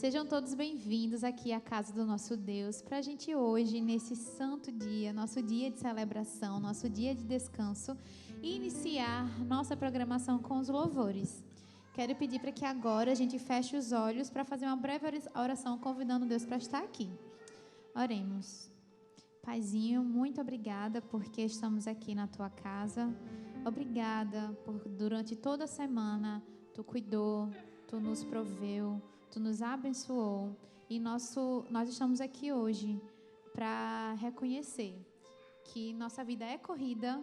Sejam todos bem-vindos aqui à casa do nosso Deus, para a gente hoje, nesse santo dia, nosso dia de celebração, nosso dia de descanso, iniciar nossa programação com os louvores. Quero pedir para que agora a gente feche os olhos para fazer uma breve oração, convidando Deus para estar aqui. Oremos. Paizinho, muito obrigada porque estamos aqui na Tua casa. Obrigada por durante toda a semana Tu cuidou, Tu nos proveu, Tu nos abençoou e nós estamos aqui hoje para reconhecer que nossa vida é corrida,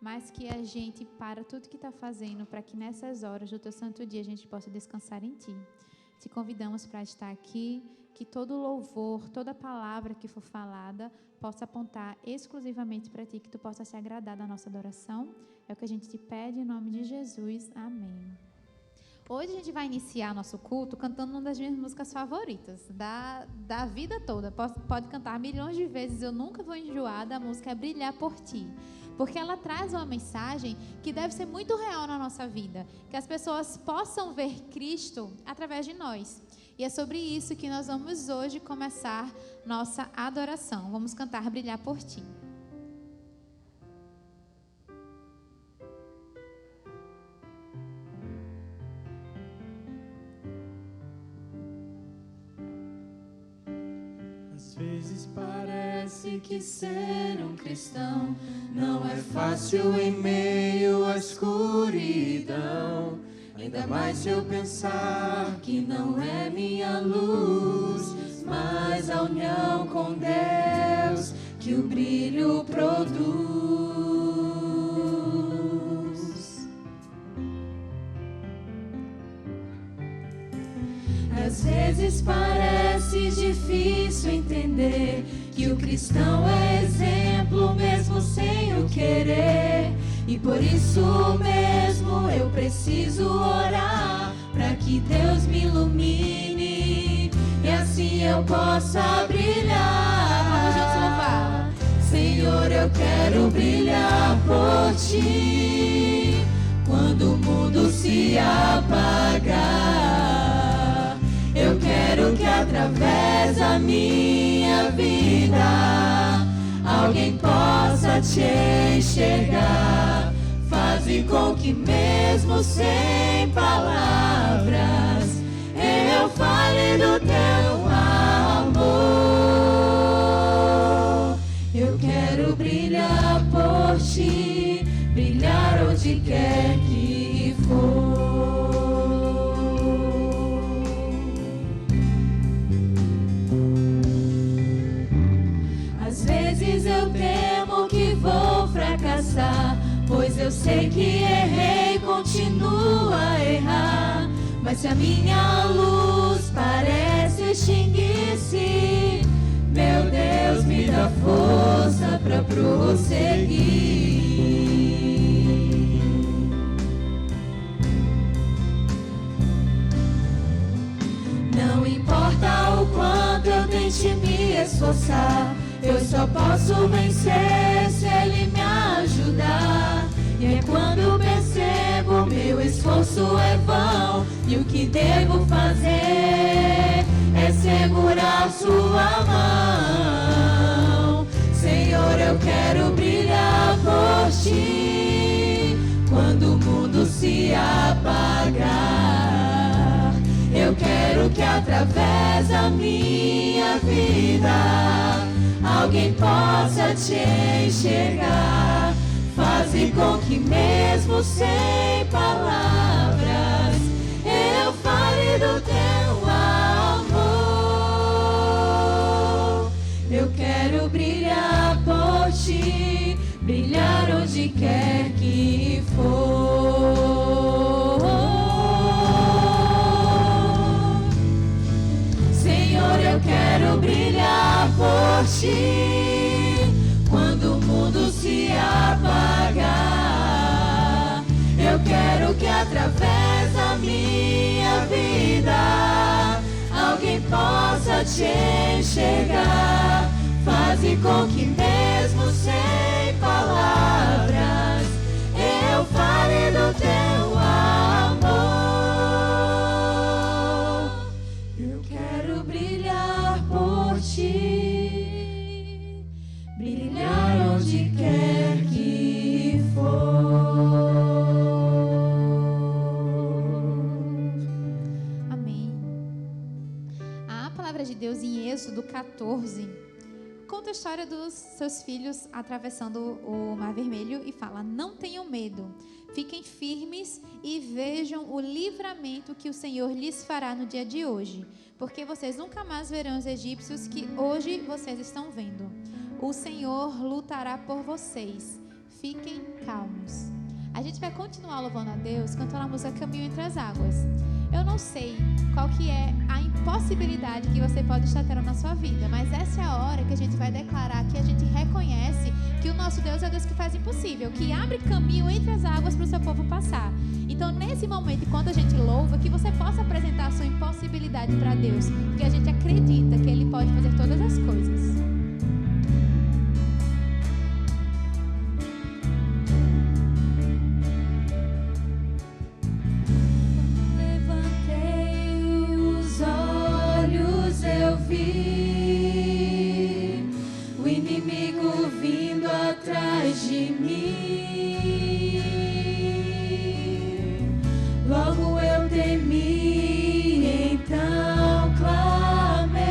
mas que a gente para tudo que está fazendo para que nessas horas do Teu santo dia a gente possa descansar em Ti. Te convidamos para estar aqui, que todo louvor, toda palavra que for falada possa apontar exclusivamente para Ti, que Tu possa se agradar da nossa adoração. É o que a gente te pede em nome de Jesus. Amém. Hoje a gente vai iniciar nosso culto cantando uma das minhas músicas favoritas da vida toda. Pode cantar milhões de vezes, eu nunca vou enjoar da música É Brilhar por Ti. Porque ela traz uma mensagem que deve ser muito real na nossa vida. Que as pessoas possam ver Cristo através de nós. E é sobre isso que nós vamos hoje começar nossa adoração. Vamos cantar Brilhar por Ti. Às vezes parece que ser um cristão não é fácil em meio à escuridão. Ainda mais se eu pensar que não é minha luz, mas a união com Deus que o brilho produz. Às vezes parece difícil entender que o cristão é exemplo mesmo sem o querer. E por isso mesmo eu preciso orar para que Deus me ilumine e assim eu possa brilhar. Vamos juntos louvar. Senhor, eu quero brilhar por Ti quando o mundo se apagar. Eu quero que através da minha vida alguém possa Te enxergar. Faze com que mesmo sem palavras eu fale do Teu amor. Eu quero brilhar por Ti, brilhar onde quer que for. Às vezes eu temo que vou fracassar, pois eu sei que errei, continuo a errar. Mas se a minha luz parece extinguir-se, meu Deus, me dá força pra prosseguir. Não importa o quanto eu tente me esforçar, eu só posso vencer se Ele me ajudar. E é quando percebo meu esforço é vão, e o que devo fazer é segurar Sua mão. Senhor, eu quero brilhar por Ti quando o mundo se apagar. Eu quero que através da minha vida alguém possa Te enxergar. Faze com que mesmo sem palavras eu fale do Teu amor. Eu quero brilhar por Ti, brilhar onde quer que for. Senhor, eu quero brilhar por Ti quando o mundo se apagar. Eu quero que através da minha vida alguém possa Te enxergar. Faze com que mesmo sem palavras eu fale do Teu amor. Eu quero palavra de Deus em Êxodo 14 conta a história dos seus filhos atravessando o Mar Vermelho e fala: não tenham medo, fiquem firmes e vejam o livramento que o Senhor lhes fará no dia de hoje, porque vocês nunca mais verão os egípcios que hoje vocês estão vendo. O Senhor lutará por vocês, fiquem calmos. A gente vai continuar louvando a Deus cantando a música Caminho Entre as Águas. Eu não sei qual que é a impossibilidade que você pode estar tendo na sua vida, mas essa é a hora que a gente vai declarar que a gente reconhece que o nosso Deus é o Deus que faz impossível, que abre caminho entre as águas para o seu povo passar. Então, nesse momento, enquanto a gente louva, que você possa apresentar a sua impossibilidade para Deus, porque a gente acredita que Ele pode fazer todas as coisas. Eu vi o inimigo vindo atrás de mim. Logo eu temi, então clamei.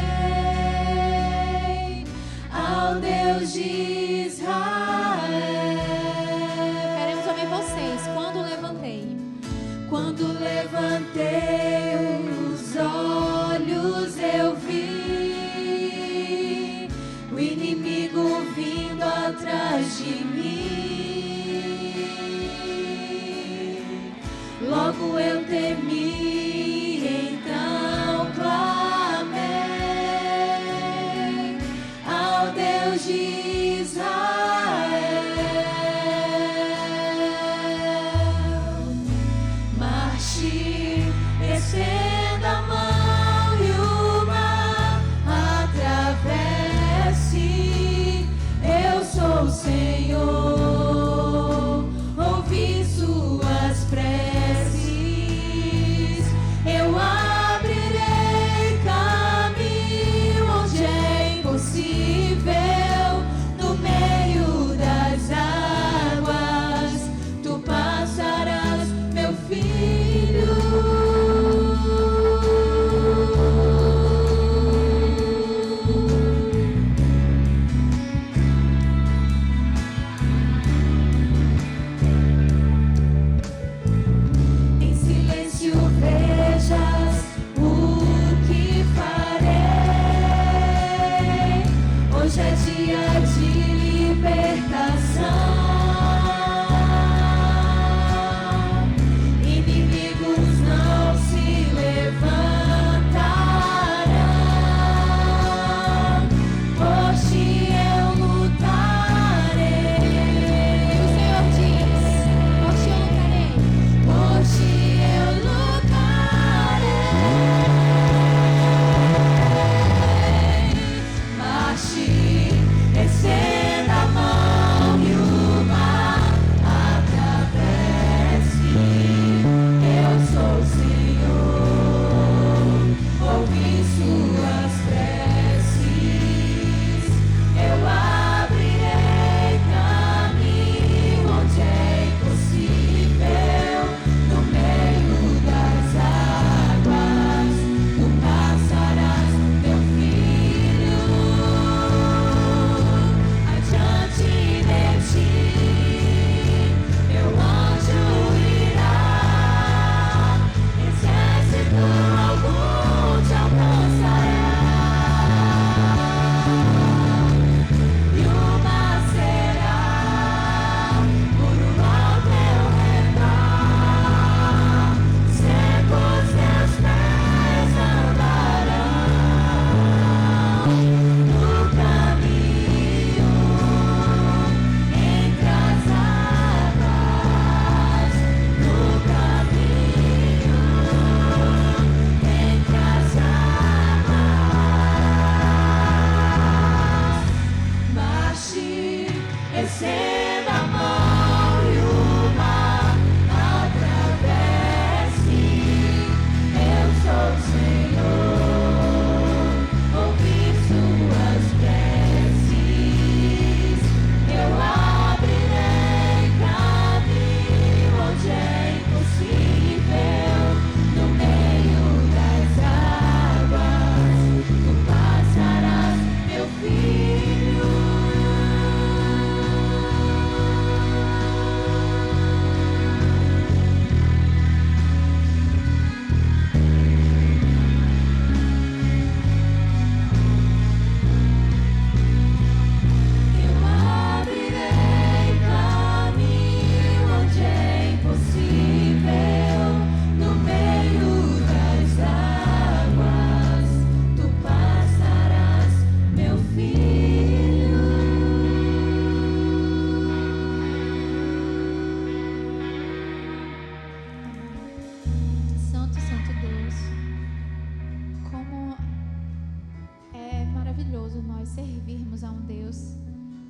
nós servirmos a um Deus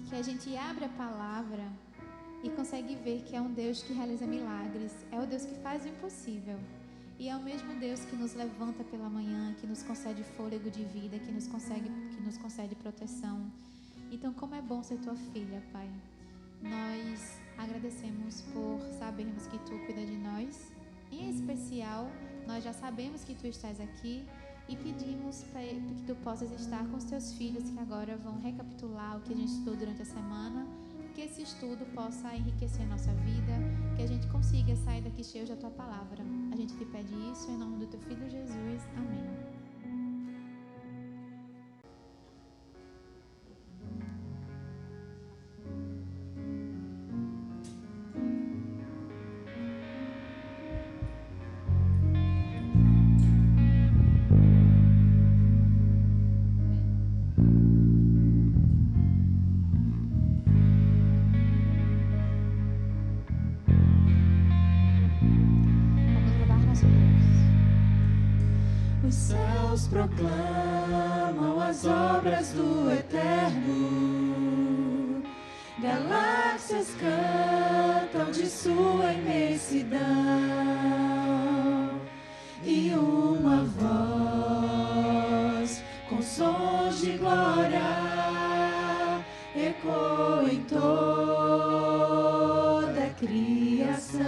que a gente abre a palavra e consegue ver que é um Deus que realiza milagres, é o Deus que faz o impossível. E é o mesmo Deus que nos levanta pela manhã, que nos concede fôlego de vida, que nos concede proteção. Então, como é bom ser tua filha, Pai. Nós agradecemos por sabermos que tu cuida de nós. Em especial, nós já sabemos que tu estás aqui e pedimos que tu possas estar com os teus filhos que agora vão recapitular o que a gente estudou durante a semana. Que esse estudo possa enriquecer nossa vida, que a gente consiga sair daqui cheios da tua palavra. A gente te pede isso em nome do teu Filho Jesus. Amém. Os céus proclamam as obras do Eterno, galáxias cantam de sua imensidão, e uma voz com sons de glória ecoa em toda a criação,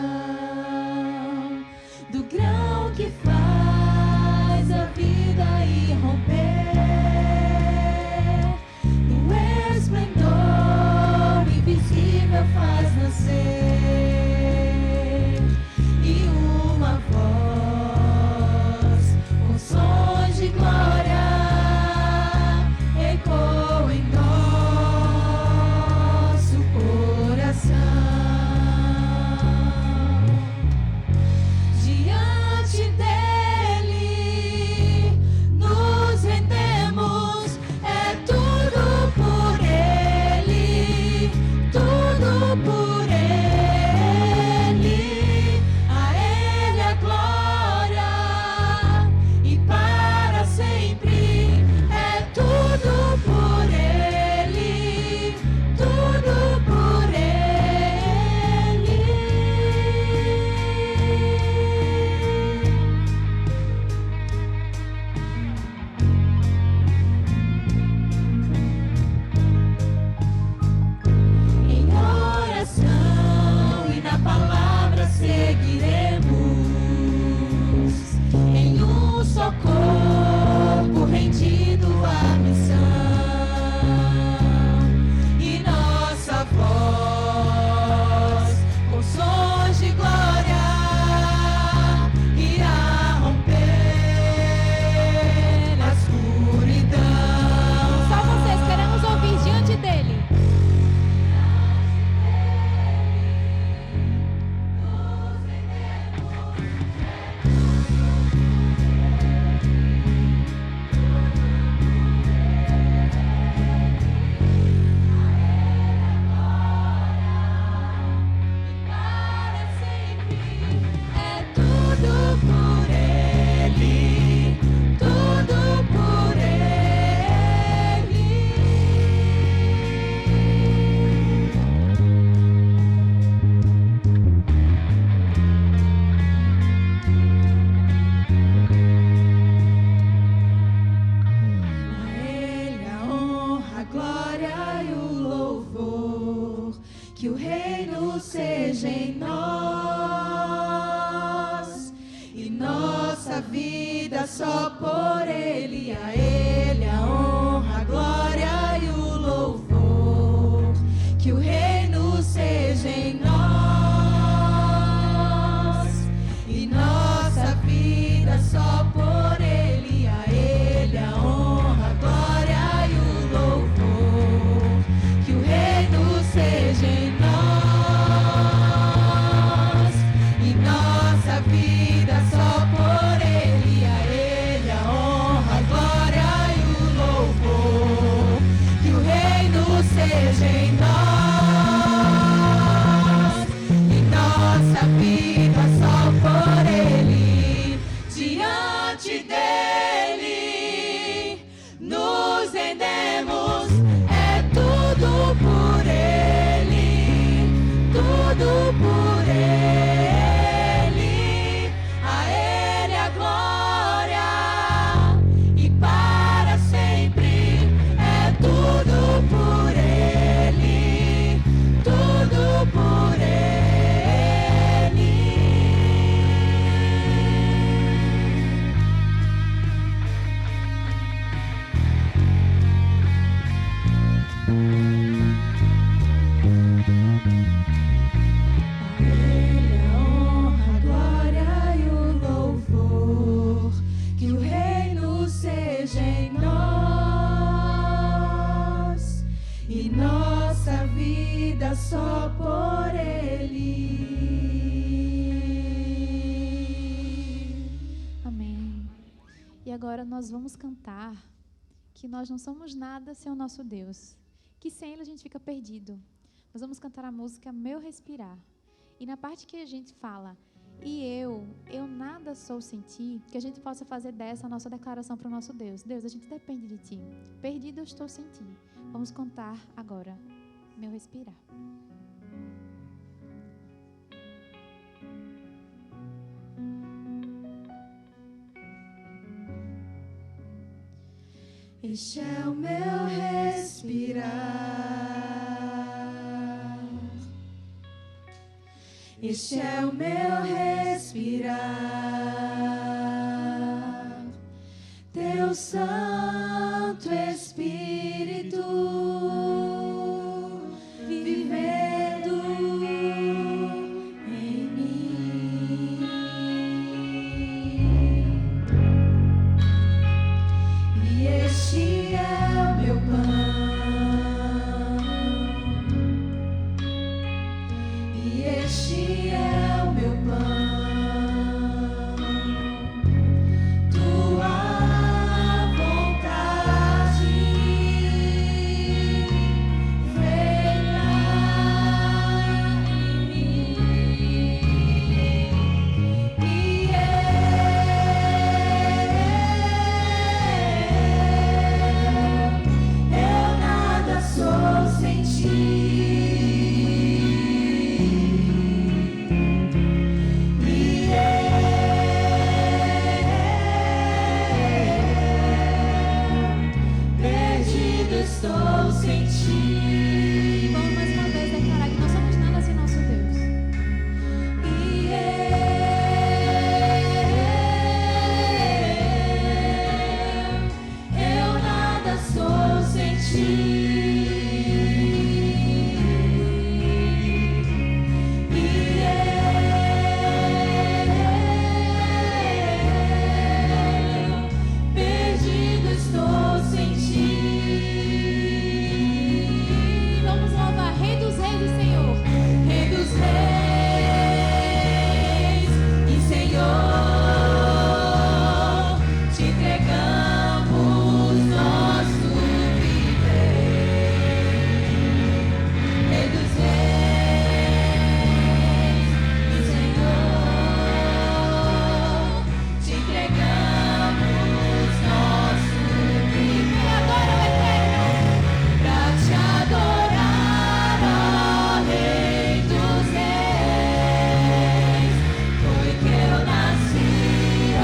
do grão que faz a vida irromper, no esplendor invisível faz nascer, e uma voz com sons de glória ecoa em nosso coração. Diante dele nos rendemos, é tudo por ele, tudo por ele, a ele a glória e para sempre, é tudo por ele, tudo por ele. Em oração e na palavra seguiremos, em um só corpo rendido à missão, e nossa voz com sons de glória irá romper a escuridão. Só vocês queremos ouvir diante dele. Para sempre, é tudo por ele, tudo por ele. A ele a honra, a glória e o louvor, que o reino seja em nós, e nossa vida só por ele. A ele a honra, a glória e o louvor, que o reino seja em nós, e nossa vida só por ele. A ele a honra, a glória e o louvor, que o reino seja em nós, e nossa vida só por ele. A ele a honra, a glória e o louvor, que o reino seja em nós, e nossa vida só por ele. Diante dele nos rendemos, nada só por Ele. Amém. E agora nós vamos cantar que nós não somos nada sem o nosso Deus, que sem Ele a gente fica perdido. Nós vamos cantar a música Meu Respirar. E na parte que a gente fala, e eu nada sou sem ti, que a gente possa fazer dessa a nossa declaração para o nosso Deus. Deus, a gente depende de ti. Perdido eu estou sem ti. Vamos cantar agora, Meu Respirar. Este é o meu respirar, este é o meu respirar, Teu Santo Espírito vivendo em mim. E este é o meu pão, e este é o meu pão, tua vontade feita em mim. E eu nada sou sem ti. Perdido estou sem ti. Vamos mais uma vez declarar que não somos nada sem nosso Deus. E eu nada sou sem ti. Perdido estou sem ti. Vamos louvar Rei dos Reis e Senhor. Rei dos reis e Senhor, te entregamos nosso viver. Rei dos reis e Senhor, te entregamos nosso viver. E agora o Eterno. Pra te adorar, ó Rei dos reis, foi que eu nasci, ó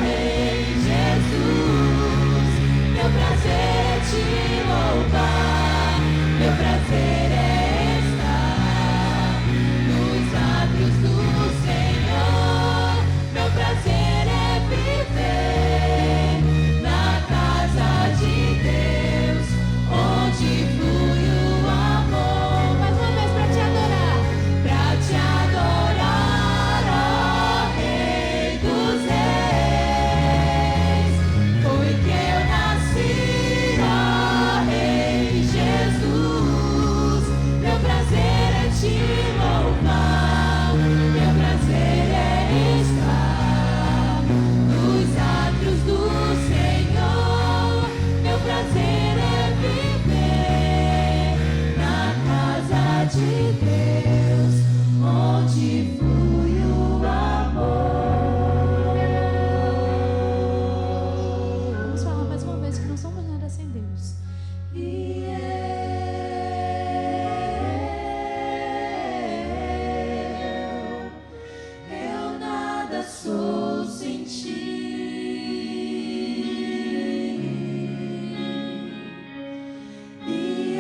Rei Jesus. Meu prazer é te louvar, meu prazer é estar nos átrios do Senhor. Meu prazer é viver na casa de Deus, onde flui o amor. Mais uma vez para te adorar. Pra te adorar, ó Rei dos reis, foi que eu nasci, ó Rei Jesus. Meu prazer é te louvar, meu prazer é estar nos átrios do Senhor. Meu prazer é viver na casa de Deus, onde flui o amor. Vamos falar mais uma vez que não somos nada sem Deus. E eu nada sou sem ti. E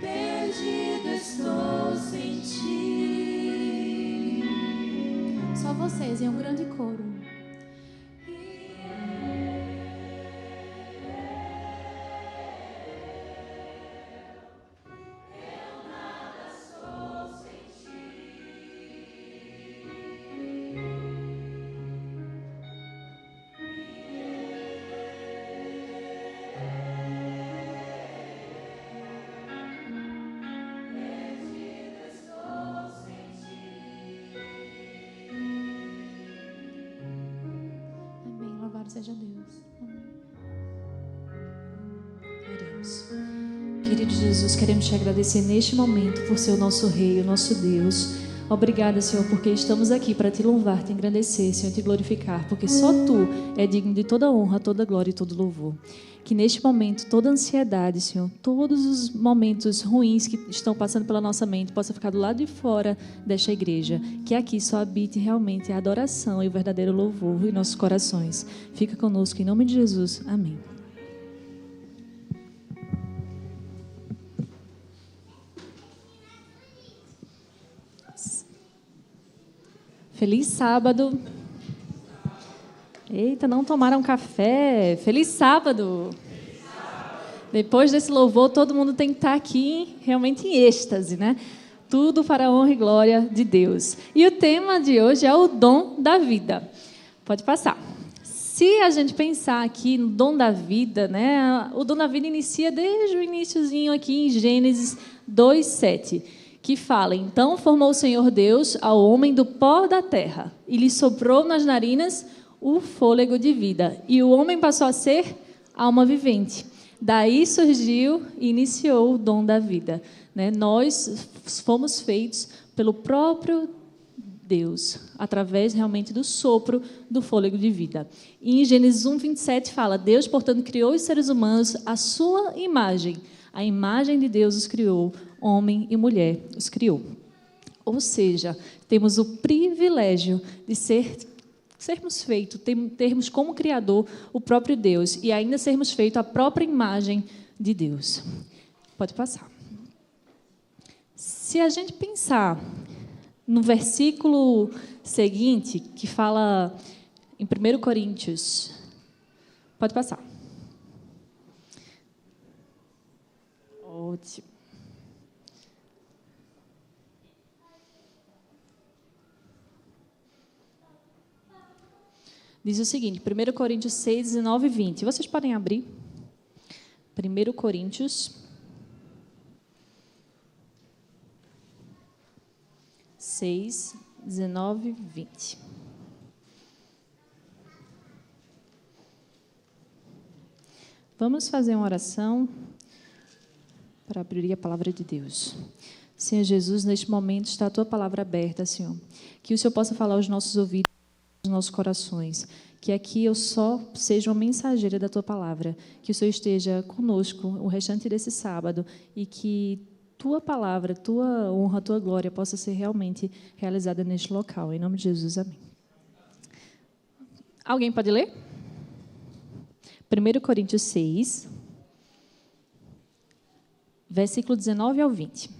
perdido estou sem ti. Só vocês em um grande coro. Louvado seja Deus. Amém. Oremos. Querido Jesus, queremos te agradecer neste momento por ser o nosso Rei, o nosso Deus. Obrigada, Senhor, porque estamos aqui para te louvar, te engrandecer, Senhor, te glorificar, porque só Tu é digno de toda honra, toda glória e todo louvor. Que neste momento, toda ansiedade, Senhor, todos os momentos ruins que estão passando pela nossa mente, possa ficar do lado de fora desta igreja. Que aqui só habite realmente a adoração e o verdadeiro louvor em nossos corações. Fica conosco, em nome de Jesus. Amém. Feliz sábado. Eita, não tomaram café. Feliz sábado. Depois desse louvor, todo mundo tem que estar aqui realmente em êxtase, né? Tudo para a honra e glória de Deus. E o tema de hoje é o dom da vida. Pode passar. Se a gente pensar aqui no dom da vida, né? O dom da vida inicia desde o iniciozinho aqui em Gênesis 2:7. Que fala: então formou o Senhor Deus ao homem do pó da terra e lhe soprou nas narinas o fôlego de vida, e o homem passou a ser alma vivente. Daí surgiu e iniciou o dom da vida, né? Nós fomos feitos pelo próprio Deus, através realmente do sopro do fôlego de vida. E em Gênesis 1:27 fala: Deus, portanto, criou os seres humanos à sua imagem. A imagem de Deus os criou, homem e mulher os criou. Ou seja, temos o privilégio de sermos feitos, termos como Criador o próprio Deus e ainda sermos feitos a própria imagem de Deus. Pode passar. Se a gente pensar no versículo seguinte, que fala em 1 Coríntios, pode passar. Ótimo. Diz o seguinte, 1 Coríntios 6, 19 e 20. Vocês podem abrir. 1 Coríntios 6, 19 e 20. Vamos fazer uma oração para abrir a palavra de Deus. Senhor Jesus, neste momento está a Tua palavra aberta, Senhor. Que o Senhor possa falar aos nossos ouvidos, aos nossos corações. Que aqui eu só seja uma mensageira da Tua palavra. Que o Senhor esteja conosco o restante desse sábado e que Tua palavra, Tua honra, Tua glória possa ser realmente realizada neste local. Em nome de Jesus, amém. Alguém pode ler? 1 Coríntios 6, versículo 19 ao 20.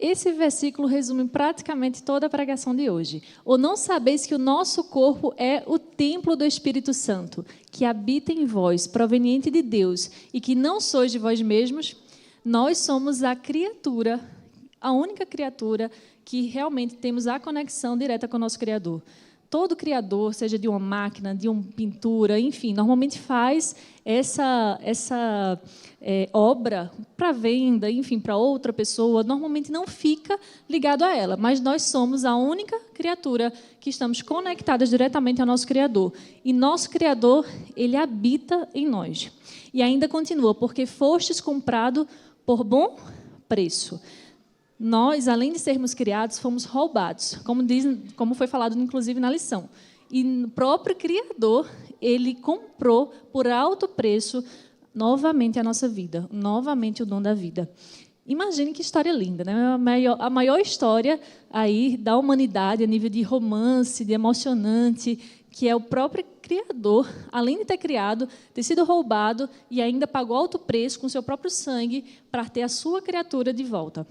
Esse versículo resume praticamente toda a pregação de hoje. Ou não sabeis que o nosso corpo é o templo do Espírito Santo, que habita em vós, proveniente de Deus, e que não sois de vós mesmos? Nós somos a criatura, a única criatura que realmente temos a conexão direta com o nosso Criador. Todo criador, seja de uma máquina, de uma pintura, enfim, normalmente faz essa obra para venda, enfim, para outra pessoa, normalmente não fica ligado a ela, mas nós somos a única criatura que estamos conectadas diretamente ao nosso Criador. E nosso Criador, Ele habita em nós. E ainda continua, porque fostes comprado por bom preço. Nós, além de sermos criados, fomos roubados, como foi falado, inclusive, na lição. E o próprio Criador, Ele comprou por alto preço novamente a nossa vida, novamente o dom da vida. Imagine que história linda, né? A maior história aí da humanidade, a nível de romance, de emocionante, que é o próprio Criador, além de ter criado, ter sido roubado e ainda pagou alto preço com seu próprio sangue para ter a sua criatura de volta.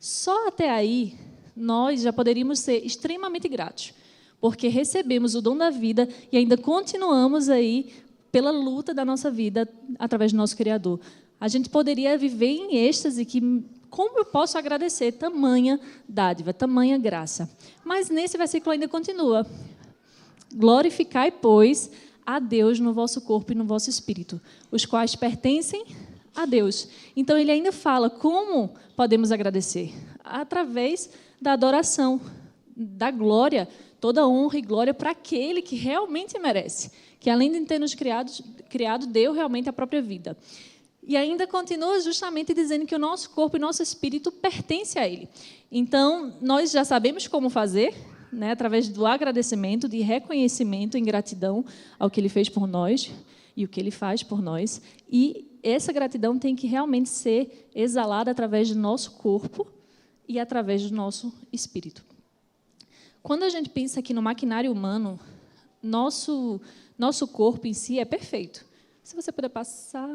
Só até aí, nós já poderíamos ser extremamente gratos, porque recebemos o dom da vida e ainda continuamos aí pela luta da nossa vida através do nosso Criador. a gente poderia viver em êxtase, que como eu posso agradecer tamanha dádiva, tamanha graça. Mas nesse versículo ainda continua: glorificai, pois, a Deus no vosso corpo e no vosso espírito, os quais pertencem a Deus. Então, ele ainda fala como podemos agradecer. Através da adoração, da glória, toda honra e glória para aquele que realmente merece, que além de ter nos criado, deu realmente a própria vida. E ainda continua justamente dizendo que o nosso corpo e nosso espírito pertencem a Ele. Então, nós já sabemos como fazer, né, através do agradecimento, de reconhecimento em gratidão ao que Ele fez por nós e o que Ele faz por nós. E essa gratidão tem que realmente ser exalada através do nosso corpo e através do nosso espírito. Quando a gente pensa aqui no maquinário humano, nosso corpo em si é perfeito. Se você puder passar...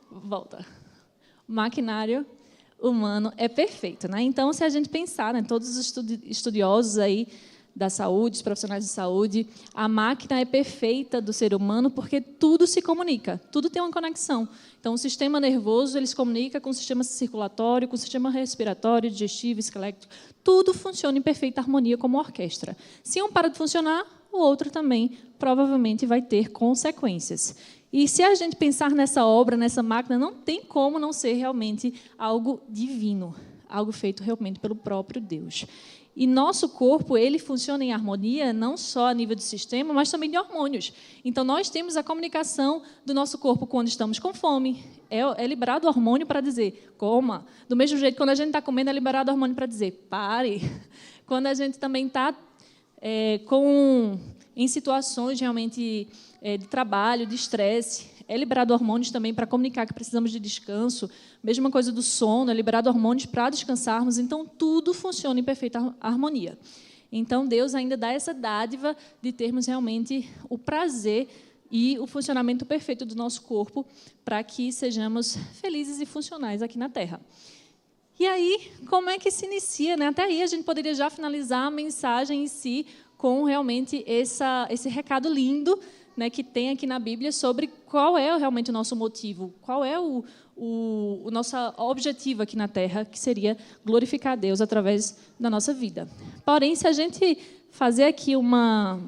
Volta. O maquinário humano é perfeito, né? Então, se a gente pensar, né, todos os estudiosos aí da saúde, os profissionais de saúde, a máquina é perfeita do ser humano porque tudo se comunica, tudo tem uma conexão. Então, o sistema nervoso, ele se comunica com o sistema circulatório, com o sistema respiratório, digestivo, esquelético. Tudo funciona em perfeita harmonia como uma orquestra. Se um para de funcionar, o outro também provavelmente vai ter consequências. E se a gente pensar nessa obra, nessa máquina, não tem como não ser realmente algo divino, algo feito realmente pelo próprio Deus. E nosso corpo, ele funciona em harmonia, não só a nível de sistema, mas também de hormônios. Então, nós temos a comunicação do nosso corpo quando estamos com fome. É liberado hormônio para dizer, coma. Do mesmo jeito, quando a gente está comendo, é liberado hormônio para dizer, pare. Quando a gente também está em situações realmente de trabalho, de estresse, é liberado hormônios também para comunicar que precisamos de descanso. Mesma coisa do sono, é liberado hormônios para descansarmos. Então, tudo funciona em perfeita harmonia. Então, Deus ainda dá essa dádiva de termos realmente o prazer e o funcionamento perfeito do nosso corpo para que sejamos felizes e funcionais aqui na Terra. E aí, como é que se inicia, né? Até aí a gente poderia já finalizar a mensagem em si com realmente esse recado lindo, né, que tem aqui na Bíblia sobre qual é realmente o nosso motivo, qual é o nosso objetivo aqui na Terra, que seria glorificar a Deus através da nossa vida. Porém, se a gente fazer aqui uma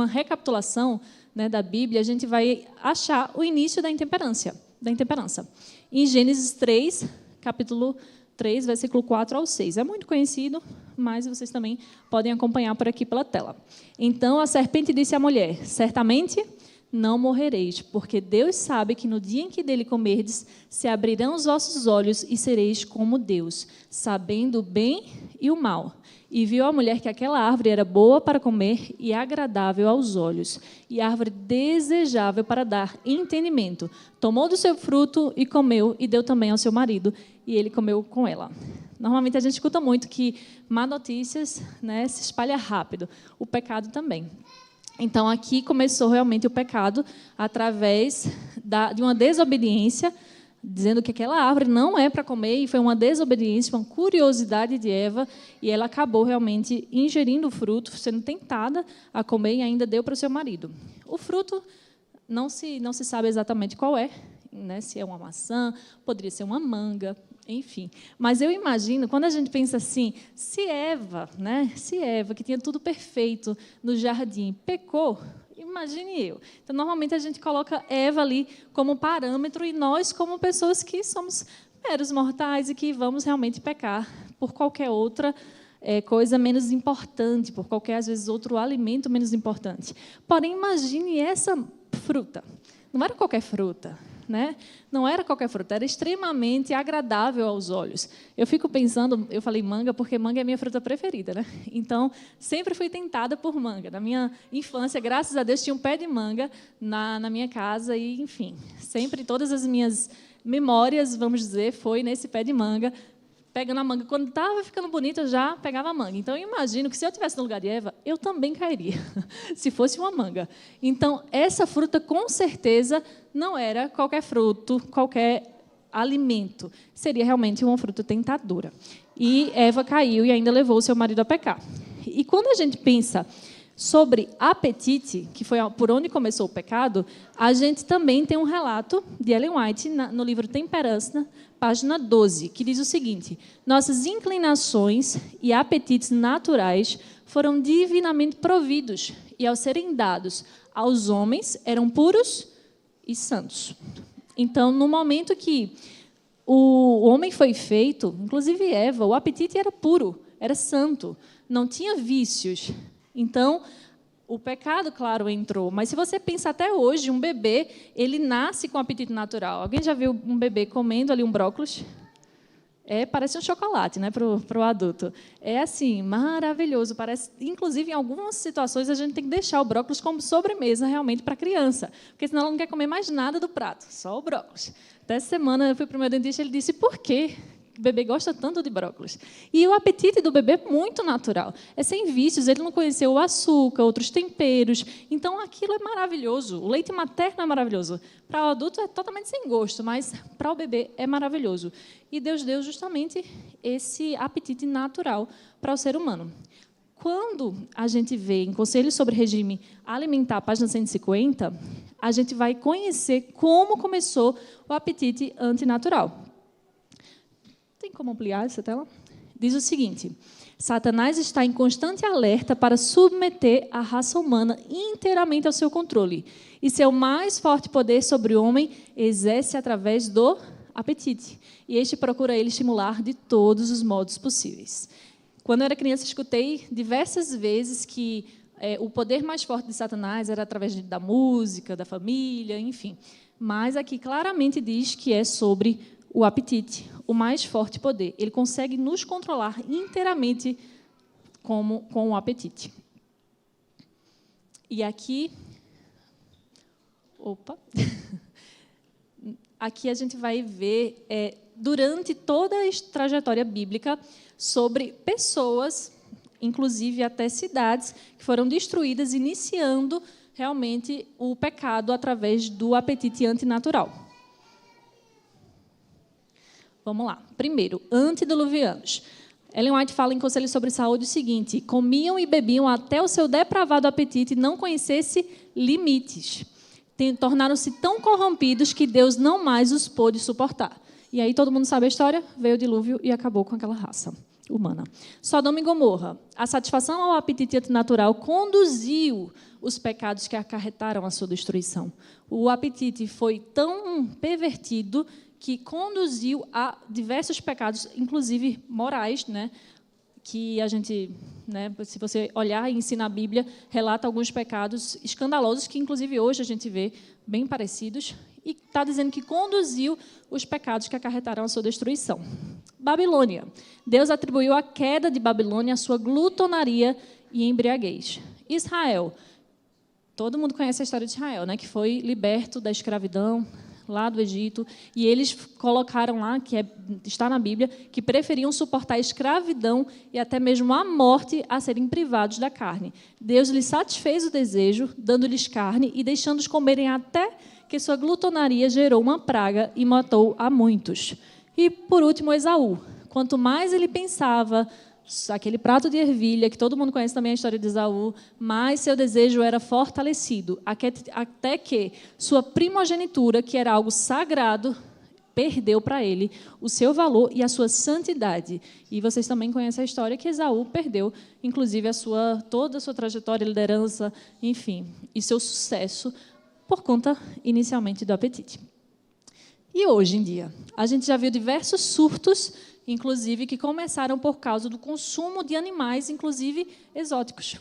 recapitulação, né, da Bíblia, a gente vai achar o início da intemperança. Em Gênesis 3, capítulo 3, versículo 4 ao 6. É muito conhecido, mas vocês também podem acompanhar por aqui pela tela. Então, a serpente disse à mulher, certamente não morrereis, porque Deus sabe que no dia em que dele comerdes, se abrirão os vossos olhos e sereis como Deus, sabendo o bem e o mal. E viu a mulher que aquela árvore era boa para comer e agradável aos olhos, e árvore desejável para dar entendimento. Tomou do seu fruto e comeu, e deu também ao seu marido, e ele comeu com ela. Normalmente a gente escuta muito que má notícias, né, se espalha rápido, o pecado também. Então, aqui começou realmente o pecado através de uma desobediência, dizendo que aquela árvore não é para comer, e foi uma desobediência, uma curiosidade de Eva, e ela acabou realmente ingerindo o fruto, sendo tentada a comer, e ainda deu para o seu marido. O fruto não se sabe exatamente qual é, né? Se é uma maçã, poderia ser uma manga, enfim. Mas eu imagino, quando a gente pensa assim, se Eva, que tinha tudo perfeito no jardim, pecou, imagine eu. Então, normalmente, a gente coloca Eva ali como parâmetro e nós como pessoas que somos meros mortais e que vamos realmente pecar por qualquer outra coisa menos importante, por qualquer, às vezes, outro alimento menos importante. Porém, imagine essa fruta. Não era qualquer fruta, né? Não era qualquer fruta, era extremamente agradável aos olhos. Eu fico pensando, eu falei manga porque manga é a minha fruta preferida, né? Então, sempre fui tentada por manga. Na minha infância, graças a Deus, tinha um pé de manga na minha casa e, enfim, sempre todas as minhas memórias, vamos dizer, foi nesse pé de manga, pegando a manga. Quando estava ficando bonita, eu já pegava a manga. Então, eu imagino que se eu estivesse no lugar de Eva, eu também cairia, se fosse uma manga. Então, essa fruta, com certeza, não era qualquer fruto, qualquer alimento. Seria realmente uma fruta tentadora. E Eva caiu e ainda levou o seu marido a pecar. E quando a gente pensa Sobre apetite, que foi por onde começou o pecado, a gente também tem um relato de Ellen White no livro Temperança, página 12, que diz o seguinte: nossas inclinações e apetites naturais foram divinamente providos e, ao serem dados aos homens, eram puros e santos. Então, no momento que o homem foi feito, inclusive Eva, o apetite era puro, era santo, não tinha vícios. Então, o pecado, claro, entrou. Mas se você pensa até hoje, um bebê, ele nasce com apetite natural. Alguém já viu um bebê comendo ali um brócolis? Parece um chocolate, né, para o adulto. É assim, maravilhoso. Parece, inclusive, em algumas situações, a gente tem que deixar o brócolis como sobremesa realmente para a criança, porque senão ela não quer comer mais nada do prato, só o brócolis. Até essa semana eu fui para o meu dentista e ele disse: por quê? O bebê gosta tanto de brócolis. E o apetite do bebê é muito natural. É sem vícios, ele não conheceu o açúcar, outros temperos. Então, aquilo é maravilhoso. O leite materno é maravilhoso. Para o adulto é totalmente sem gosto, mas para o bebê é maravilhoso. E Deus deu justamente esse apetite natural para o ser humano. Quando a gente vê em Conselhos sobre Regime Alimentar, página 150, a gente vai conhecer como começou o apetite antinatural. Tem como ampliar essa tela? Diz o seguinte: Satanás está em constante alerta para submeter a raça humana inteiramente ao seu controle. E seu mais forte poder sobre o homem exerce através do apetite. E este procura ele estimular de todos os modos possíveis. Quando eu era criança, escutei diversas vezes que o poder mais forte de Satanás era através da música, da família, enfim. Mas aqui claramente diz que é sobre o apetite, o mais forte poder. Ele consegue nos controlar inteiramente com o apetite. E aqui... Aqui a gente vai ver, durante toda a trajetória bíblica, sobre pessoas, inclusive até cidades, que foram destruídas, iniciando realmente o pecado através do apetite antinatural. Vamos lá. Primeiro, antediluvianos. Ellen White fala em Conselhos sobre Saúde o seguinte: comiam e bebiam até o seu depravado apetite não conhecesse limites. Tornaram-se tão corrompidos que Deus não mais os pôde suportar. E aí todo mundo sabe a história? Veio o dilúvio e acabou com aquela raça humana. Sodoma e Gomorra. A satisfação ao apetite antinatural conduziu os pecados que acarretaram a sua destruição. O apetite foi tão pervertido que conduziu a diversos pecados, inclusive morais, né? Que a gente, né, se você olhar e ensinar a Bíblia, relata alguns pecados escandalosos que, inclusive, hoje a gente vê bem parecidos, e está dizendo que conduziu os pecados que acarretaram a sua destruição. Babilônia. Deus atribuiu a queda de Babilônia à sua glutonaria e embriaguez. Israel. Todo mundo conhece a história de Israel, né, que foi liberto da escravidão lá do Egito, e eles colocaram lá, está na Bíblia, que preferiam suportar a escravidão e até mesmo a morte a serem privados da carne. Deus lhes satisfez o desejo, dando-lhes carne e deixando-os comerem até que sua glutonaria gerou uma praga e matou a muitos. E, por último, Esaú. Quanto mais ele pensava, aquele prato de ervilha, que todo mundo conhece também a história de Esaú, mais seu desejo era fortalecido, até que sua primogenitura, que era algo sagrado, perdeu para ele o seu valor e a sua santidade. E vocês também conhecem a história que Esaú perdeu, inclusive, toda a sua trajetória, liderança, enfim, e seu sucesso, por conta, inicialmente, do apetite. E hoje em dia, a gente já viu diversos surtos, inclusive, que começaram por causa do consumo de animais, inclusive exóticos,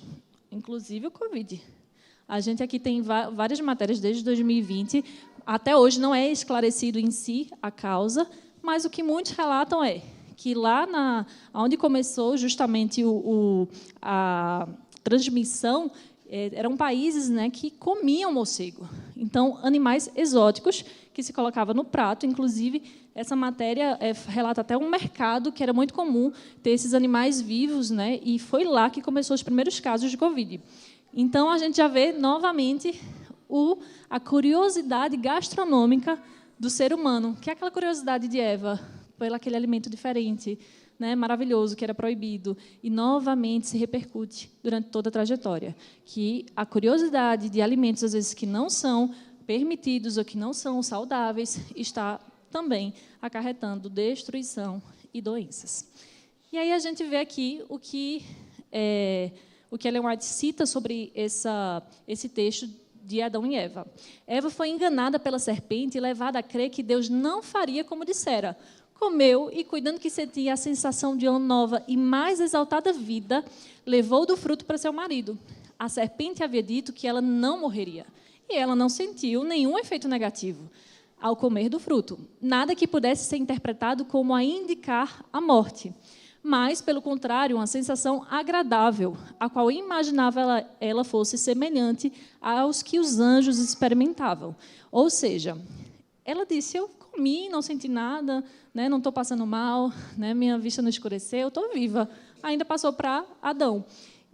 inclusive o Covid. A gente aqui tem várias matérias desde 2020, até hoje não é esclarecido em si a causa, mas o que muitos relatam é que lá onde começou justamente a transmissão, eram países, né, que comiam morcego. Então, animais exóticos que se colocava no prato, inclusive, essa matéria relata até um mercado que era muito comum ter esses animais vivos, né, e foi lá que começou os primeiros casos de Covid. Então, a gente já vê, novamente, a curiosidade gastronômica do ser humano, que é aquela curiosidade de Eva, pelo aquele alimento diferente, né, maravilhoso, que era proibido, e novamente se repercute durante toda a trajetória, que a curiosidade de alimentos, às vezes, que não são permitidos ou que não são saudáveis, está também acarretando destruição e doenças. E aí a gente vê aqui o que Ellen White cita sobre esse texto de Adão e Eva. Eva foi enganada pela serpente e levada a crer que Deus não faria como dissera. Comeu e, cuidando que sentia a sensação de uma nova e mais exaltada vida, levou do fruto para seu marido. A serpente havia dito que ela não morreria. E ela não sentiu nenhum efeito negativo ao comer do fruto. Nada que pudesse ser interpretado como a indicar a morte. Mas, pelo contrário, uma sensação agradável, a qual imaginava ela fosse semelhante aos que os anjos experimentavam. Ou seja, ela disse, eu comi, não senti nada, né, não estou passando mal, né, minha vista não escureceu, estou viva. Ainda passou para Adão.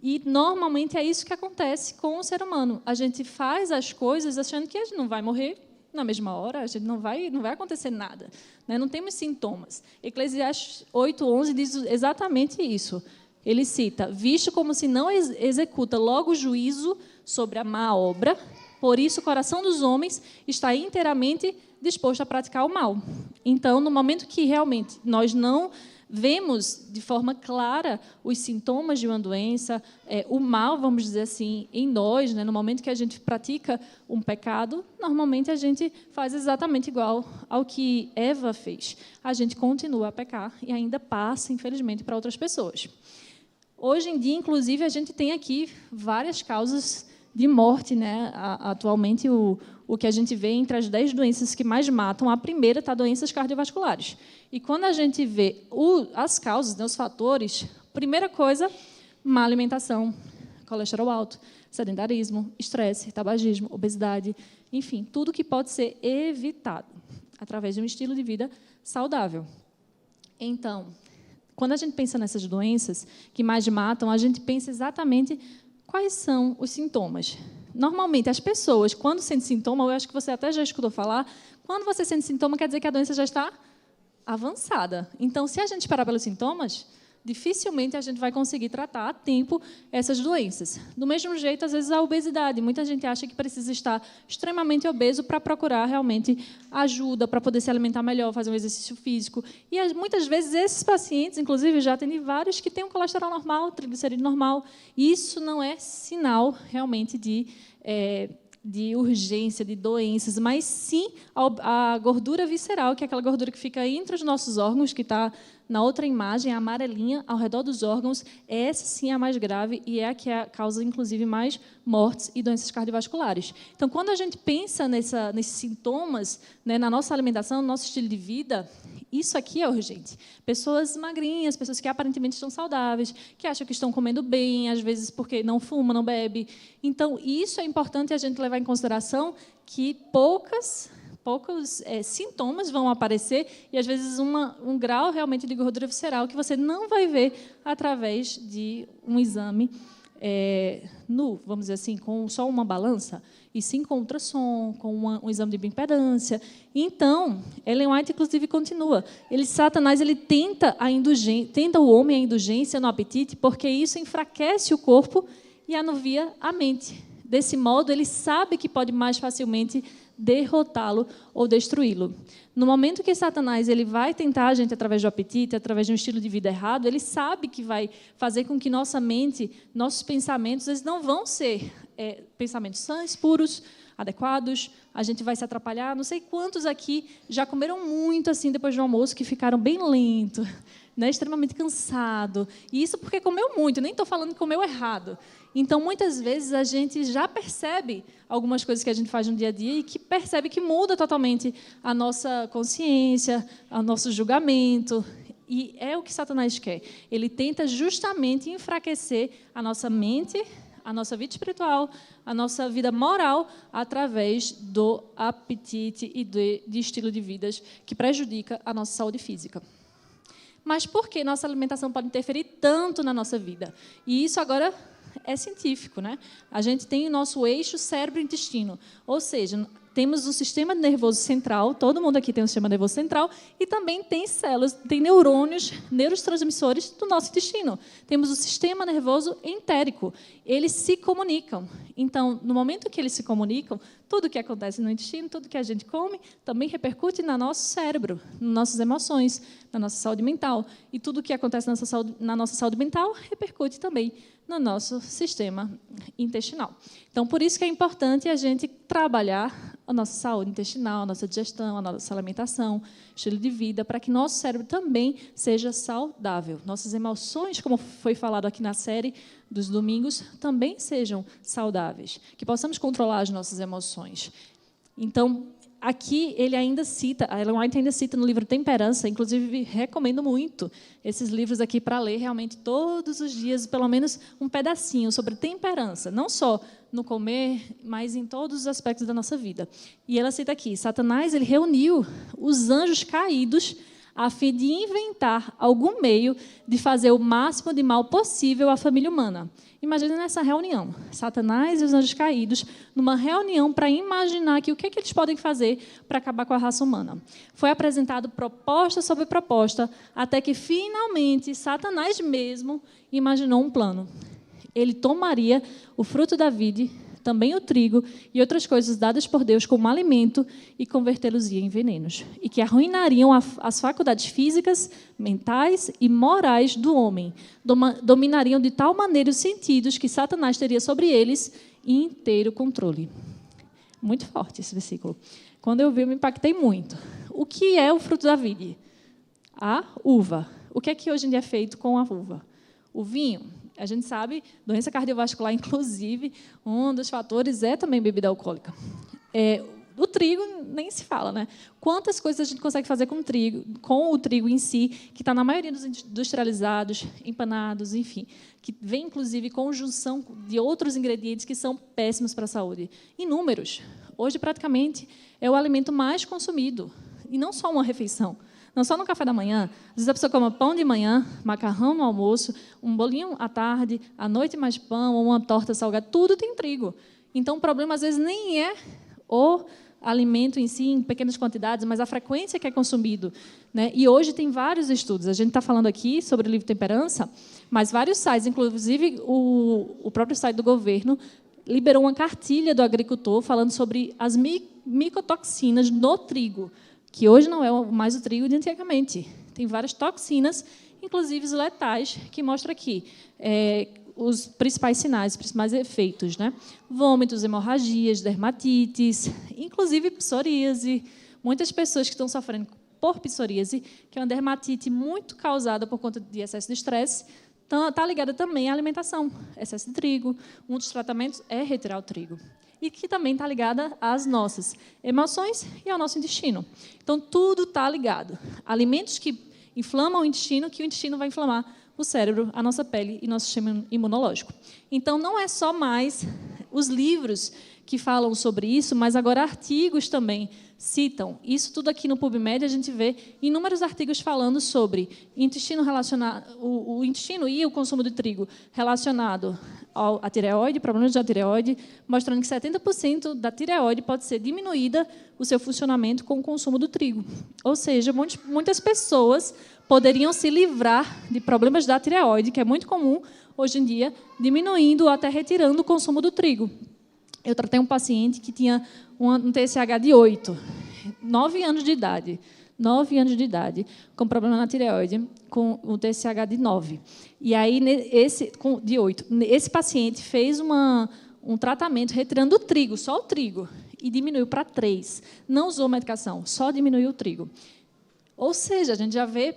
E, normalmente, é isso que acontece com o ser humano. A gente faz as coisas achando que a gente não vai morrer na mesma hora, a gente não vai acontecer nada. Né? Não temos sintomas. Eclesiastes 8:11 diz exatamente isso. Ele cita, visto como se não executa logo juízo sobre a má obra, por isso o coração dos homens está inteiramente disposto a praticar o mal. Então, no momento que realmente nós não vemos de forma clara os sintomas de uma doença, o mal, vamos dizer assim, em nós, né? No momento que a gente pratica um pecado, normalmente a gente faz exatamente igual ao que Eva fez. A gente continua a pecar e ainda passa, infelizmente, para outras pessoas. Hoje em dia, inclusive, a gente tem aqui várias causas de morte, né? Atualmente, o que a gente vê entre as 10 doenças que mais matam, a primeira está doenças cardiovasculares. E quando a gente vê as causas, né, os fatores, primeira coisa, má alimentação, colesterol alto, sedentarismo, estresse, tabagismo, obesidade, enfim, tudo que pode ser evitado através de um estilo de vida saudável. Então, quando a gente pensa nessas doenças que mais matam, a gente pensa exatamente quais são os sintomas. Normalmente, as pessoas, quando sentem sintoma, eu acho que você até já escutou falar, quando você sente sintoma, quer dizer que a doença já está avançada. Então, se a gente esperar pelos sintomas, dificilmente a gente vai conseguir tratar a tempo essas doenças. Do mesmo jeito, às vezes, a obesidade. Muita gente acha que precisa estar extremamente obeso para procurar realmente ajuda, para poder se alimentar melhor, fazer um exercício físico. E, muitas vezes, esses pacientes, inclusive, já atendi vários que têm um colesterol normal, triglicerídeo normal. E isso não é sinal, realmente, de urgência, de doenças, mas sim a gordura visceral, que é aquela gordura que fica entre os nossos órgãos, que está na outra imagem, a amarelinha, ao redor dos órgãos. Essa sim é a mais grave e é a que causa, inclusive, mais mortes e doenças cardiovasculares. Então, quando a gente pensa nesses sintomas, né, na nossa alimentação, no nosso estilo de vida, isso aqui é urgente. Pessoas magrinhas, pessoas que aparentemente estão saudáveis, que acham que estão comendo bem, às vezes porque não fuma, não bebe. Então, isso é importante a gente levar em consideração que poucos sintomas vão aparecer e, às vezes, um grau realmente de gordura visceral que você não vai ver através de um exame nu, vamos dizer assim, com só uma balança, e sim com ultrassom, com um exame de bioimpedância. Então, Ellen White, inclusive, continua. Satanás tenta o homem a indulgência no apetite, porque isso enfraquece o corpo e anuvia a mente. Desse modo, ele sabe que pode mais facilmente derrotá-lo ou destruí-lo. No momento que Satanás vai tentar a gente através do apetite, através de um estilo de vida errado, ele sabe que vai fazer com que nossa mente, nossos pensamentos, eles não vão ser pensamentos sãos, puros, adequados. A gente vai se atrapalhar. Não sei quantos aqui já comeram muito assim depois do almoço, que ficaram bem lentos, né, extremamente cansado. E isso porque comeu muito, nem estou falando que comeu errado. Então, muitas vezes, a gente já percebe algumas coisas que a gente faz no dia a dia e que percebe que muda totalmente a nossa consciência, o nosso julgamento. E é o que Satanás quer. Ele tenta justamente enfraquecer a nossa mente, a nossa vida espiritual, a nossa vida moral, através do apetite e de estilo de vida que prejudica a nossa saúde física. Mas por que nossa alimentação pode interferir tanto na nossa vida? E isso agora é científico, né? A gente tem o nosso eixo cérebro-intestino, ou seja, temos o sistema nervoso central, todo mundo aqui tem um sistema nervoso central, e também tem células, tem neurônios, neurotransmissores do nosso intestino. Temos o sistema nervoso entérico. Eles se comunicam. Então, no momento que eles se comunicam, tudo que acontece no intestino, tudo que a gente come, também repercute no nosso cérebro, nas nossas emoções, na nossa saúde mental. E tudo que acontece na nossa saúde mental repercute também no nosso sistema intestinal. Então, por isso que é importante a gente trabalhar a nossa saúde intestinal, a nossa digestão, a nossa alimentação, estilo de vida, para que nosso cérebro também seja saudável. Nossas emoções, como foi falado aqui na série dos domingos, também sejam saudáveis, que possamos controlar as nossas emoções. Então, aqui ele ainda cita, a Ellen White ainda cita no livro Temperança, inclusive recomendo muito esses livros aqui para ler realmente todos os dias, pelo menos um pedacinho sobre temperança, não só no comer, mas em todos os aspectos da nossa vida. E ela cita aqui, Satanás ele reuniu os anjos caídos a fim de inventar algum meio de fazer o máximo de mal possível à família humana. Imagina nessa reunião, Satanás e os anjos caídos, numa reunião para imaginar que o que eles podem fazer para acabar com a raça humana. Foi apresentado proposta sobre proposta, até que, finalmente, Satanás mesmo imaginou um plano. Ele tomaria o fruto da vide, também o trigo e outras coisas dadas por Deus como alimento e convertê-los em venenos, e que arruinariam as faculdades físicas, mentais e morais do homem, dominariam de tal maneira os sentidos que Satanás teria sobre eles inteiro controle. Muito forte esse versículo. Quando eu vi, eu me impactei muito. O que é o fruto da vide? A uva. O que é que hoje em dia é feito com a uva? O vinho. A gente sabe, doença cardiovascular, inclusive, um dos fatores é também bebida alcoólica. O trigo nem se fala, né? Quantas coisas a gente consegue fazer com o trigo em si, que está na maioria dos industrializados, empanados, enfim, que vem, inclusive, conjunção de outros ingredientes que são péssimos para a saúde. Inúmeros. Hoje, praticamente, é o alimento mais consumido, e não só uma refeição. Não só no café da manhã. Às vezes a pessoa come pão de manhã, macarrão no almoço, um bolinho à tarde, à noite mais pão, ou uma torta salgada, tudo tem trigo. Então, o problema, às vezes, nem é o alimento em si, em pequenas quantidades, mas a frequência que é consumido, né? E hoje tem vários estudos. A gente está falando aqui sobre o livro Temperança, mas vários sites, inclusive o próprio site do governo, liberou uma cartilha do agricultor falando sobre as micotoxinas no trigo, que hoje não é mais o trigo de antigamente. Tem várias toxinas, inclusive letais, que mostram aqui os principais sinais, os principais efeitos, né? Vômitos, hemorragias, dermatites, inclusive psoríase. Muitas pessoas que estão sofrendo por psoríase, que é uma dermatite muito causada por conta de excesso de estresse, está ligada também à alimentação, excesso de trigo. Um dos tratamentos é retirar o trigo. E que também está ligada às nossas emoções e ao nosso intestino. Então, tudo está ligado. Alimentos que inflamam o intestino, que o intestino vai inflamar o cérebro, a nossa pele e nosso sistema imunológico. Então, não é só mais os livros que falam sobre isso, mas agora artigos também citam. Isso tudo aqui no PubMed, a gente vê inúmeros artigos falando sobre intestino relacionado, o intestino e o consumo de trigo relacionado à tireoide, problemas da tireoide, mostrando que 70% da tireoide pode ser diminuída o seu funcionamento com o consumo do trigo. Ou seja, muitas pessoas poderiam se livrar de problemas da tireoide, que é muito comum hoje em dia, diminuindo ou até retirando o consumo do trigo. Eu tratei um paciente que tinha um TSH de 8, 9 anos de idade. 9 anos de idade, com problema na tireoide, com o TSH de 9. E aí, de 8. Esse paciente fez um tratamento retirando o trigo, só o trigo, e diminuiu para 3. Não usou medicação, só diminuiu o trigo. Ou seja, a gente já vê,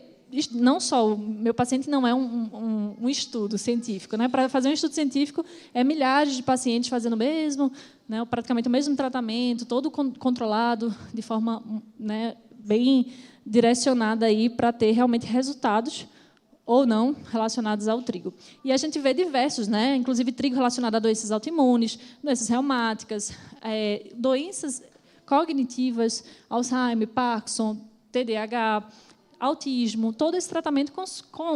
não só, o meu paciente não é um estudo científico, né? Para fazer um estudo científico, é milhares de pacientes fazendo o mesmo, né? Praticamente o mesmo tratamento, todo controlado, de forma, né, bem direcionada aí para ter realmente resultados ou não relacionados ao trigo. E a gente vê diversos, né? Inclusive trigo relacionado a doenças autoimunes, doenças reumáticas, doenças cognitivas, Alzheimer, Parkinson, TDAH, autismo. Todo esse tratamento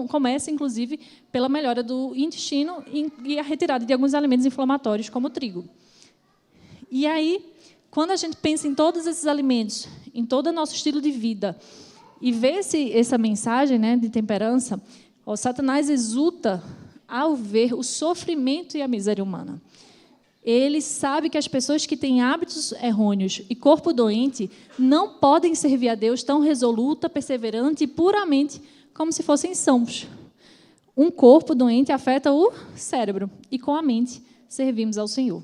começa, inclusive, pela melhora do intestino e a retirada de alguns alimentos inflamatórios, como o trigo. E aí, quando a gente pensa em todos esses alimentos, em todo o nosso estilo de vida, e vê essa mensagem, né, de temperança, Satanás exulta ao ver o sofrimento e a miséria humana. Ele sabe que as pessoas que têm hábitos errôneos e corpo doente não podem servir a Deus tão resoluta, perseverante e puramente como se fossem sãos. Um corpo doente afeta o cérebro e com a mente servimos ao Senhor.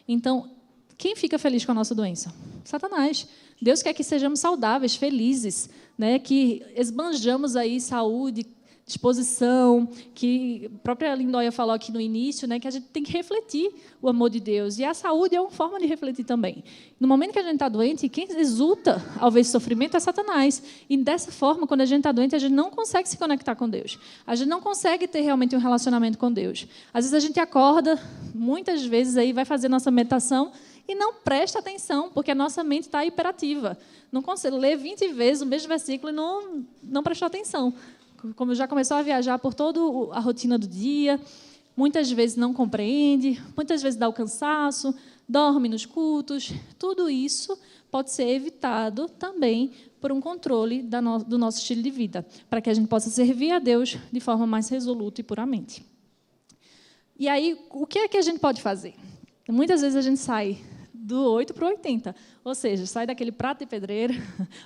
Então, quem fica feliz com a nossa doença? Satanás. Deus quer que sejamos saudáveis, felizes, né? Que esbanjamos aí saúde, disposição, que a própria Lindóia falou aqui no início, né, que a gente tem que refletir o amor de Deus. E a saúde é uma forma de refletir também. No momento que a gente está doente, quem exulta ao ver esse sofrimento é Satanás. E, dessa forma, quando a gente está doente, a gente não consegue se conectar com Deus. A gente não consegue ter realmente um relacionamento com Deus. Às vezes a gente acorda, muitas vezes aí vai fazer nossa meditação e não presta atenção, porque a nossa mente está hiperativa. Não consegue ler 20 vezes o mesmo versículo e não prestou atenção. Como já começou a viajar por toda a rotina do dia, muitas vezes não compreende, muitas vezes dá o cansaço, dorme nos cultos. Tudo isso pode ser evitado também por um controle do nosso estilo de vida, para que a gente possa servir a Deus de forma mais resoluta e puramente. E aí, o que é que a gente pode fazer? Muitas vezes a gente sai do 8 para o 80, ou seja, sai daquele prato de pedreiro,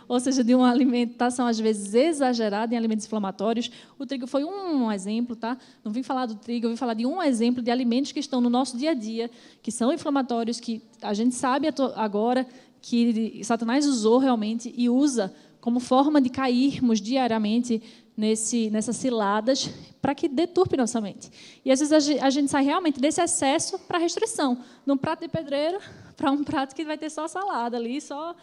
ou seja, de uma alimentação, às vezes, exagerada em alimentos inflamatórios. O trigo foi um exemplo, tá? Não vim falar do trigo, eu vim falar de um exemplo de alimentos que estão no nosso dia a dia, que são inflamatórios, que a gente sabe agora que Satanás usou realmente e usa como forma de cairmos diariamente nessas ciladas para que deturpe nossa mente. E, às vezes, a gente sai realmente desse excesso para a restrição. De um prato de pedreiro para um prato que vai ter só salada ali, só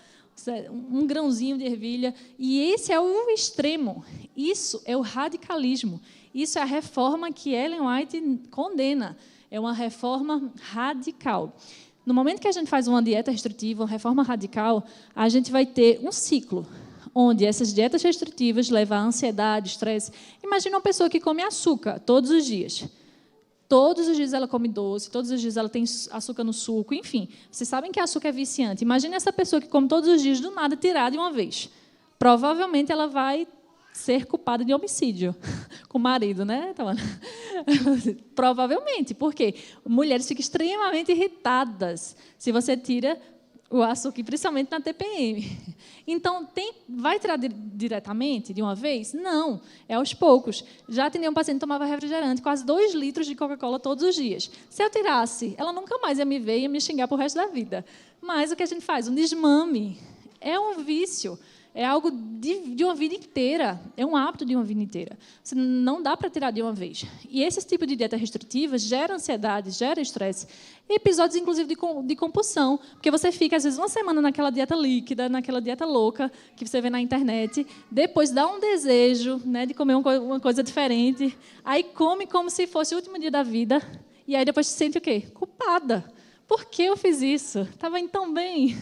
um grãozinho de ervilha. E esse é o extremo. Isso é o radicalismo. Isso é a reforma que Ellen White condena. É uma reforma radical. No momento que a gente faz uma dieta restritiva, uma reforma radical, a gente vai ter um ciclo onde essas dietas restritivas levam à ansiedade, estresse. Imagina uma pessoa que come açúcar todos os dias. Todos os dias ela come doce, todos os dias ela tem açúcar no suco, enfim. Vocês sabem que açúcar é viciante. Imagina essa pessoa que come todos os dias, do nada, tirar de uma vez. Provavelmente ela vai ser culpada de homicídio com o marido, né? Provavelmente. Por quê? Mulheres ficam extremamente irritadas se você tira o açúcar, principalmente na TPM. Então, vai tirar diretamente, de uma vez? Não, é aos poucos. Já atendi um paciente que tomava refrigerante, quase 2 litros de Coca-Cola todos os dias. Se eu tirasse, ela nunca mais ia me ver e ia me xingar para o resto da vida. Mas o que a gente faz? Um desmame. É um vício. É algo de uma vida inteira. É um hábito de uma vida inteira. Não dá para tirar de uma vez. E esse tipo de dieta restritiva gera ansiedade, gera estresse. Episódios, inclusive, de compulsão. Porque você fica, às vezes, uma semana naquela dieta líquida, naquela dieta louca que você vê na internet. Depois dá um desejo, né, de comer uma coisa diferente. Aí come como se fosse o último dia da vida. E aí depois se sente o quê? Culpada. Por que eu fiz isso? Estava indo tão bem.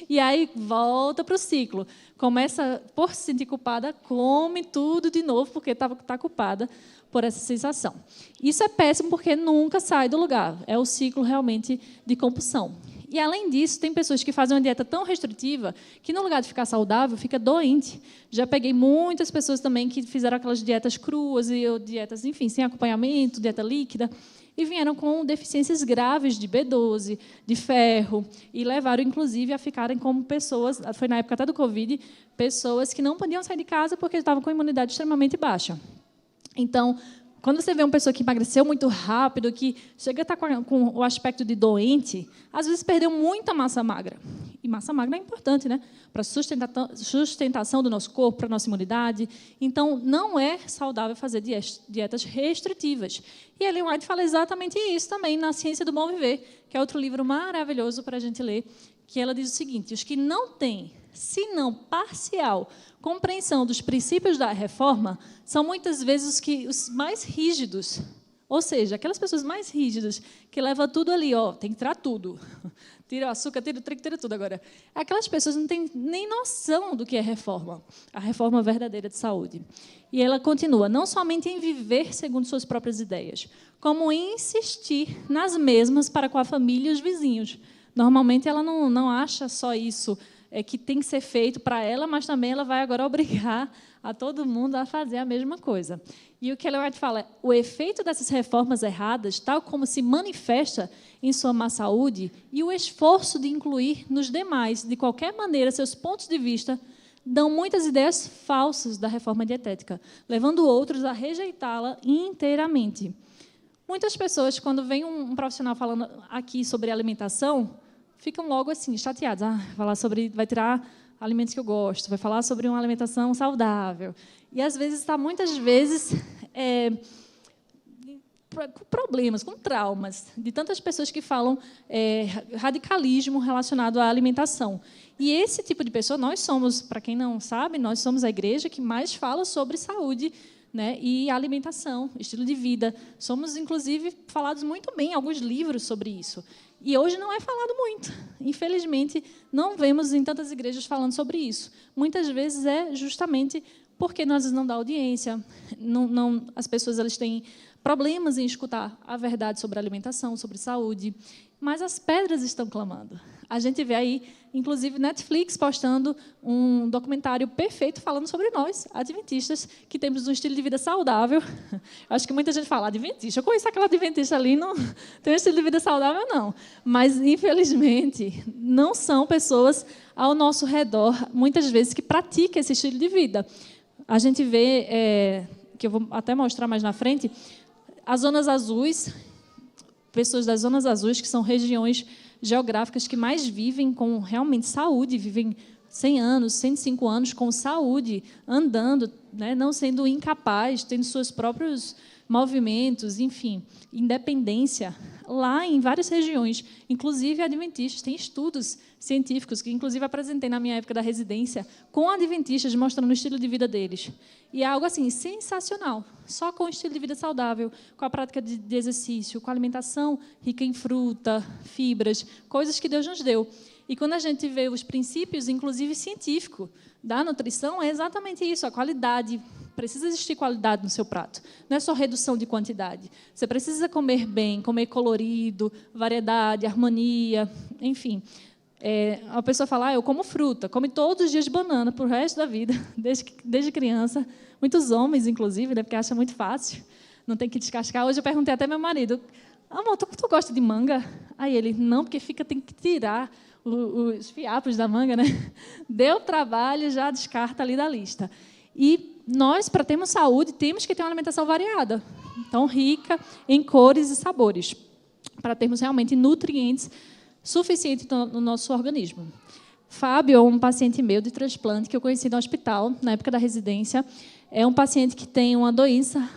E aí volta para o ciclo. Começa, por se sentir culpada, come tudo de novo, porque está culpada por essa sensação. Isso é péssimo, porque nunca sai do lugar. É o ciclo, realmente, de compulsão. E, além disso, tem pessoas que fazem uma dieta tão restritiva que, no lugar de ficar saudável, fica doente. Já peguei muitas pessoas também que fizeram aquelas dietas cruas, ou dietas, enfim, sem acompanhamento, dieta líquida, e vieram com deficiências graves de B12, de ferro, e levaram, inclusive, a ficarem como pessoas, foi na época até do Covid, pessoas que não podiam sair de casa porque estavam com a imunidade extremamente baixa. Então, quando você vê uma pessoa que emagreceu muito rápido, que chega a estar com o aspecto de doente, às vezes perdeu muita massa magra. E massa magra é importante, né? Para a sustentação do nosso corpo, para a nossa imunidade. Então, não é saudável fazer dietas restritivas. E Ellen White fala exatamente isso também na Ciência do Bom Viver, que é outro livro maravilhoso para a gente ler, que ela diz o seguinte: os que não têm, se não parcial, compreensão dos princípios da reforma são muitas vezes os mais rígidos. Ou seja, aquelas pessoas mais rígidas, que levam tudo ali, tem que tirar tudo. Tira o açúcar, tira o trigo, tira tudo agora. Aquelas pessoas não têm nem noção do que é reforma, a reforma verdadeira de saúde. E ela continua, não somente em viver segundo suas próprias ideias, como em insistir nas mesmas para com a família e os vizinhos. Normalmente, ela não acha só isso que tem que ser feito para ela, mas também ela vai agora obrigar a todo mundo a fazer a mesma coisa. E o que ela fala, o efeito dessas reformas erradas, tal como se manifesta em sua má saúde, e o esforço de incluir nos demais, de qualquer maneira, seus pontos de vista, dão muitas ideias falsas da reforma dietética, levando outros a rejeitá-la inteiramente. Muitas pessoas, quando vem um profissional falando aqui sobre alimentação, ficam logo assim, chateadas. Vai tirar alimentos que eu gosto, vai falar sobre uma alimentação saudável. E, às vezes, está muitas vezes com problemas, com traumas, de tantas pessoas que falam radicalismo relacionado à alimentação. E esse tipo de pessoa, nós somos, para quem não sabe, nós somos a igreja que mais fala sobre saúde, né, e alimentação, estilo de vida. Somos, inclusive, falados muito bem em alguns livros sobre isso. E hoje não é falado muito. Infelizmente, não vemos em tantas igrejas falando sobre isso. Muitas vezes é justamente porque nós não dá audiência, as pessoas elas têm problemas em escutar a verdade sobre alimentação, sobre saúde, mas as pedras estão clamando. A gente vê aí, inclusive, Netflix postando um documentário perfeito falando sobre nós, adventistas, que temos um estilo de vida saudável. Acho que muita gente fala, adventista, eu conheço aquela adventista ali, não tem um estilo de vida saudável, não. Mas, infelizmente, não são pessoas ao nosso redor, muitas vezes, que praticam esse estilo de vida. A gente vê, que eu vou até mostrar mais na frente, as zonas azuis, pessoas das zonas azuis, que são regiões geográficas que mais vivem com realmente saúde, vivem 100 anos, 105 anos com saúde, andando, né, não sendo incapaz, tendo seus próprios movimentos, enfim, independência. Lá em várias regiões, inclusive adventistas, tem estudos científicos, que inclusive apresentei na minha época da residência, com adventistas, mostrando o estilo de vida deles. E é algo assim, sensacional, só com o estilo de vida saudável, com a prática de exercício, com a alimentação rica em fruta, fibras, coisas que Deus nos deu. E quando a gente vê os princípios, inclusive científicos, da nutrição, é exatamente isso, a qualidade. Precisa existir qualidade no seu prato. Não é só redução de quantidade. Você precisa comer bem, comer colorido, variedade, harmonia, enfim. A pessoa fala, eu como fruta, come todos os dias banana para o resto da vida, desde criança. Muitos homens, inclusive, né, porque acham muito fácil, não tem que descascar. Hoje eu perguntei até ao meu marido, amor, tu gosta de manga? Aí ele, não, porque tem que tirar os fiapos da manga, né? Deu trabalho, já descarta ali da lista. E nós, para termos saúde, temos que ter uma alimentação variada, então rica em cores e sabores, para termos realmente nutrientes suficientes no nosso organismo. Fábio, um paciente meu de transplante que eu conheci no hospital, na época da residência, é um paciente que tem uma doença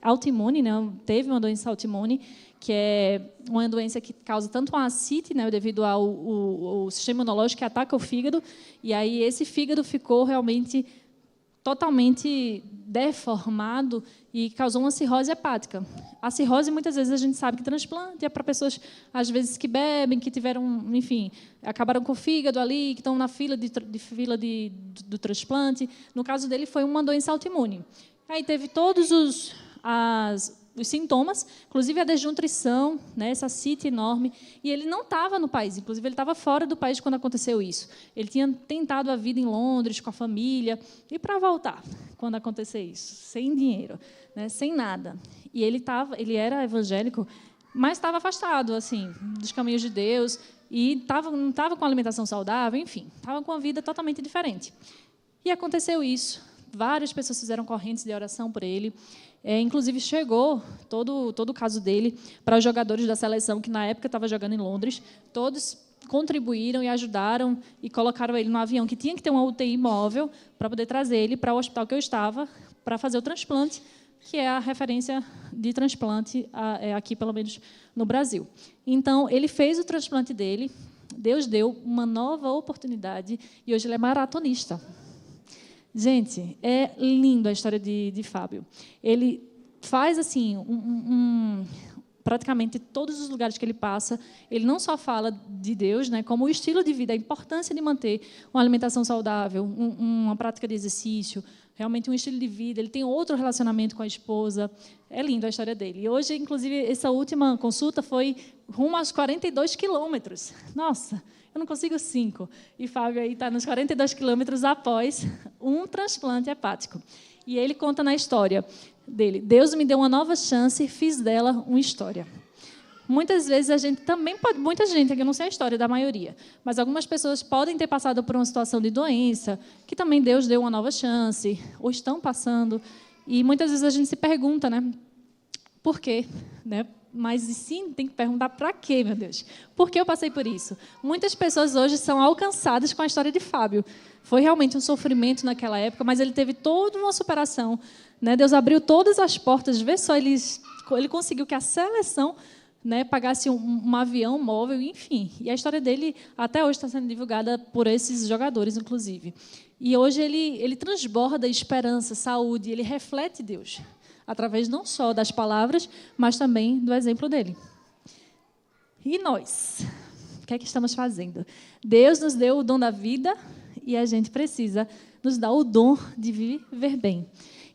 autoimune, né? Teve uma doença autoimune, que é uma doença que causa tanto uma ascite, né, devido ao sistema imunológico que ataca o fígado, e aí esse fígado ficou realmente totalmente deformado e causou uma cirrose hepática. A cirrose, muitas vezes, a gente sabe que transplante é para pessoas, às vezes, que bebem, que tiveram, enfim, acabaram com o fígado ali, que estão na fila do transplante. No caso dele, foi uma doença autoimune. Aí teve todos os sintomas, inclusive a desnutrição, né, essa ascite enorme, e ele não estava no país, inclusive ele estava fora do país quando aconteceu isso. Ele tinha tentado a vida em Londres, com a família, e para voltar, quando aconteceu isso, sem dinheiro, né, sem nada. E ele era evangélico, mas estava afastado assim, dos caminhos de Deus, e não estava com alimentação saudável, enfim, estava com uma vida totalmente diferente. E aconteceu isso, várias pessoas fizeram correntes de oração por ele. Inclusive, chegou todo o caso dele para os jogadores da seleção, que, na época, estava jogando em Londres. Todos contribuíram e ajudaram e colocaram ele no avião, que tinha que ter uma UTI móvel para poder trazer ele para o hospital que eu estava, para fazer o transplante, que é a referência de transplante aqui, pelo menos, no Brasil. Então, ele fez o transplante dele, Deus deu uma nova oportunidade, e hoje ele é maratonista. Gente, é lindo a história de Fábio. Ele faz assim, praticamente todos os lugares que ele passa, ele não só fala de Deus, né, como o estilo de vida, a importância de manter uma alimentação saudável, uma prática de exercício, realmente um estilo de vida, ele tem outro relacionamento com a esposa. É linda a história dele. E hoje, inclusive, essa última consulta foi rumo aos 42 quilômetros. Nossa, eu não consigo 5. E Fábio aí está nos 42 quilômetros após um transplante hepático. E ele conta na história dele: Deus me deu uma nova chance e fiz dela uma história. Muitas vezes a gente também pode, muita gente, aqui eu não sei a história da maioria, mas algumas pessoas podem ter passado por uma situação de doença, que também Deus deu uma nova chance, ou estão passando, e muitas vezes a gente se pergunta, né, por quê? Né? Mas sim, tem que perguntar para quê, meu Deus? Por que eu passei por isso? Muitas pessoas hoje são alcançadas com a história de Fábio. Foi realmente um sofrimento naquela época, mas ele teve toda uma superação, né? Deus abriu todas as portas, vê só, ele conseguiu que a seleção, né, pagasse um avião móvel, enfim. E a história dele até hoje está sendo divulgada por esses jogadores, inclusive. E hoje ele transborda esperança, saúde, ele reflete Deus, através não só das palavras, mas também do exemplo dele. E nós? O que é que estamos fazendo? Deus nos deu o dom da vida e a gente precisa nos dar o dom de viver bem.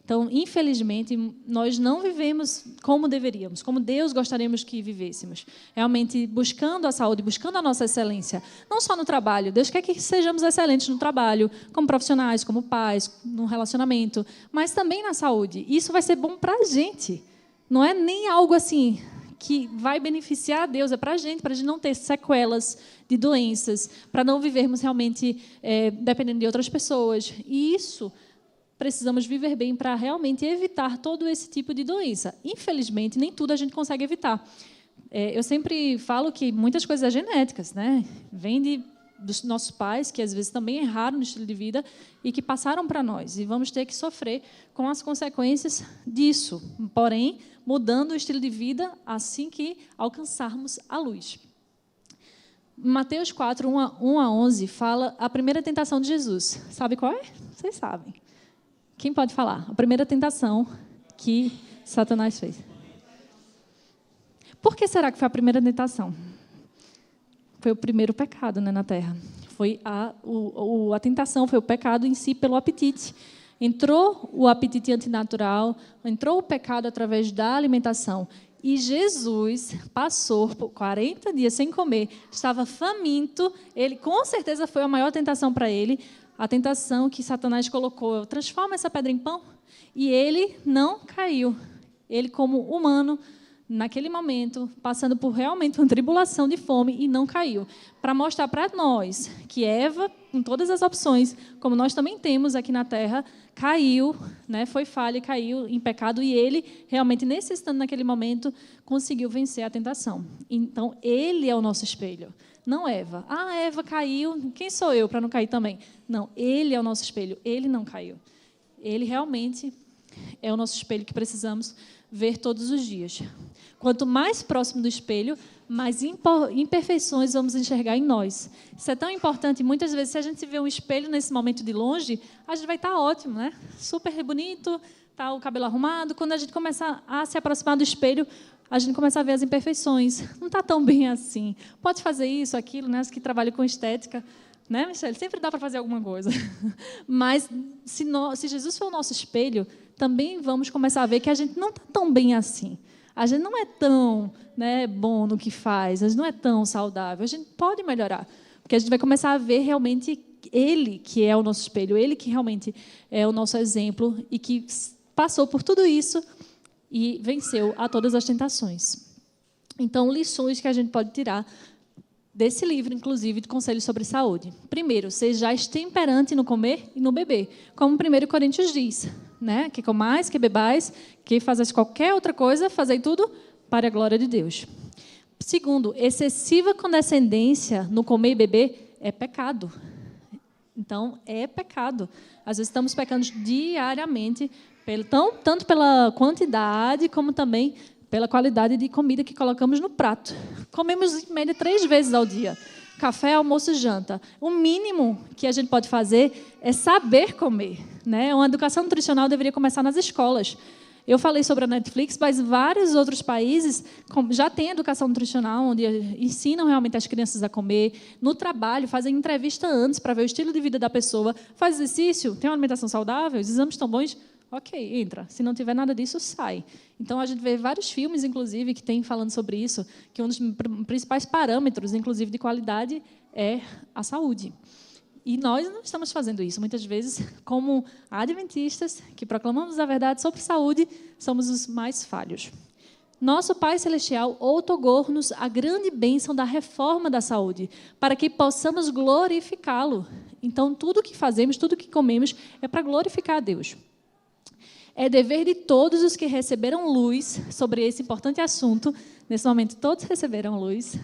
Então, infelizmente, nós não vivemos como deveríamos, como Deus gostaríamos que vivêssemos. Realmente buscando a saúde, buscando a nossa excelência. Não só no trabalho. Deus quer que sejamos excelentes no trabalho, como profissionais, como pais, no relacionamento, mas também na saúde. Isso vai ser bom para a gente. Não é nem algo assim que vai beneficiar a Deus, é para a gente não ter sequelas de doenças, para não vivermos realmente dependendo de outras pessoas. E isso precisamos viver bem para realmente evitar todo esse tipo de doença. Infelizmente, nem tudo a gente consegue evitar. Eu sempre falo que muitas coisas são genéticas, né? Vem dos nossos pais, que às vezes também erraram no estilo de vida e que passaram para nós. E vamos ter que sofrer com as consequências disso. Porém, mudando o estilo de vida assim que alcançarmos a luz. Mateus 4, 1 a 11, fala a primeira tentação de Jesus. Sabe qual é? Vocês sabem. Quem pode falar? A primeira tentação que Satanás fez. Por que será que foi a primeira tentação? Foi o primeiro pecado, né, na Terra. Foi a tentação, foi o pecado em si pelo apetite. Entrou o apetite antinatural, entrou o pecado através da alimentação. E Jesus passou por 40 dias sem comer, estava faminto. Ele, com certeza, foi a maior tentação para ele. A tentação que Satanás colocou: transforma essa pedra em pão. E ele não caiu. Ele, como humano, naquele momento, passando por realmente uma tribulação de fome, e não caiu. Para mostrar para nós que Eva, com todas as opções, como nós também temos aqui na Terra, caiu, né, foi falha, caiu em pecado, e ele, realmente, necessitando naquele momento, conseguiu vencer a tentação. Então, ele é o nosso espelho. Não Eva. Ah, Eva caiu, quem sou eu para não cair também? Não, ele é o nosso espelho, ele não caiu. Ele realmente é o nosso espelho que precisamos ver todos os dias. Quanto mais próximo do espelho, mais imperfeições vamos enxergar em nós. Isso é tão importante. Muitas vezes, se a gente vê um espelho nesse momento de longe, a gente vai estar ótimo, né? Super bonito, tá o cabelo arrumado. Quando a gente começa a se aproximar do espelho, a gente começa a ver as imperfeições. Não está tão bem assim. Pode fazer isso, aquilo, né? As que trabalham com estética, né, Michele? Sempre dá para fazer alguma coisa. Mas, se Jesus for o nosso espelho, também vamos começar a ver que a gente não está tão bem assim. A gente não é tão, né, bom no que faz, a gente não é tão saudável. A gente pode melhorar, porque a gente vai começar a ver realmente Ele, que é o nosso espelho, Ele que realmente é o nosso exemplo e que passou por tudo isso e venceu a todas as tentações. Então, lições que a gente pode tirar desse livro, inclusive, de Conselhos sobre Saúde. Primeiro, sejais temperante no comer e no beber, como 1 Coríntios diz, né? Que comais, que bebais, que fazes qualquer outra coisa, fazei tudo para a glória de Deus. Segundo, excessiva condescendência no comer e beber é pecado. Então, é pecado. Às vezes estamos pecando diariamente, tanto pela quantidade, como também pela qualidade de comida que colocamos no prato. Comemos, em média, 3 vezes ao dia. Café, almoço e janta. O mínimo que a gente pode fazer é saber comer, né? Uma educação nutricional deveria começar nas escolas. Eu falei sobre a Netflix, mas vários outros países já têm educação nutricional, onde ensinam realmente as crianças a comer. No trabalho, fazem entrevista antes para ver o estilo de vida da pessoa. Faz exercício, tem uma alimentação saudável, os exames estão bons, ok, entra. Se não tiver nada disso, sai. Então, a gente vê vários filmes, inclusive, que tem falando sobre isso, que um dos principais parâmetros, inclusive, de qualidade é a saúde. E nós não estamos fazendo isso. Muitas vezes, como adventistas, que proclamamos a verdade sobre saúde, somos os mais falhos. Nosso Pai Celestial outorgou-nos a grande bênção da reforma da saúde, para que possamos glorificá-lo. Então, tudo que fazemos, tudo que comemos, é para glorificar a Deus. É dever de todos os que receberam luz sobre esse importante assunto. Nesse momento, todos receberam luz.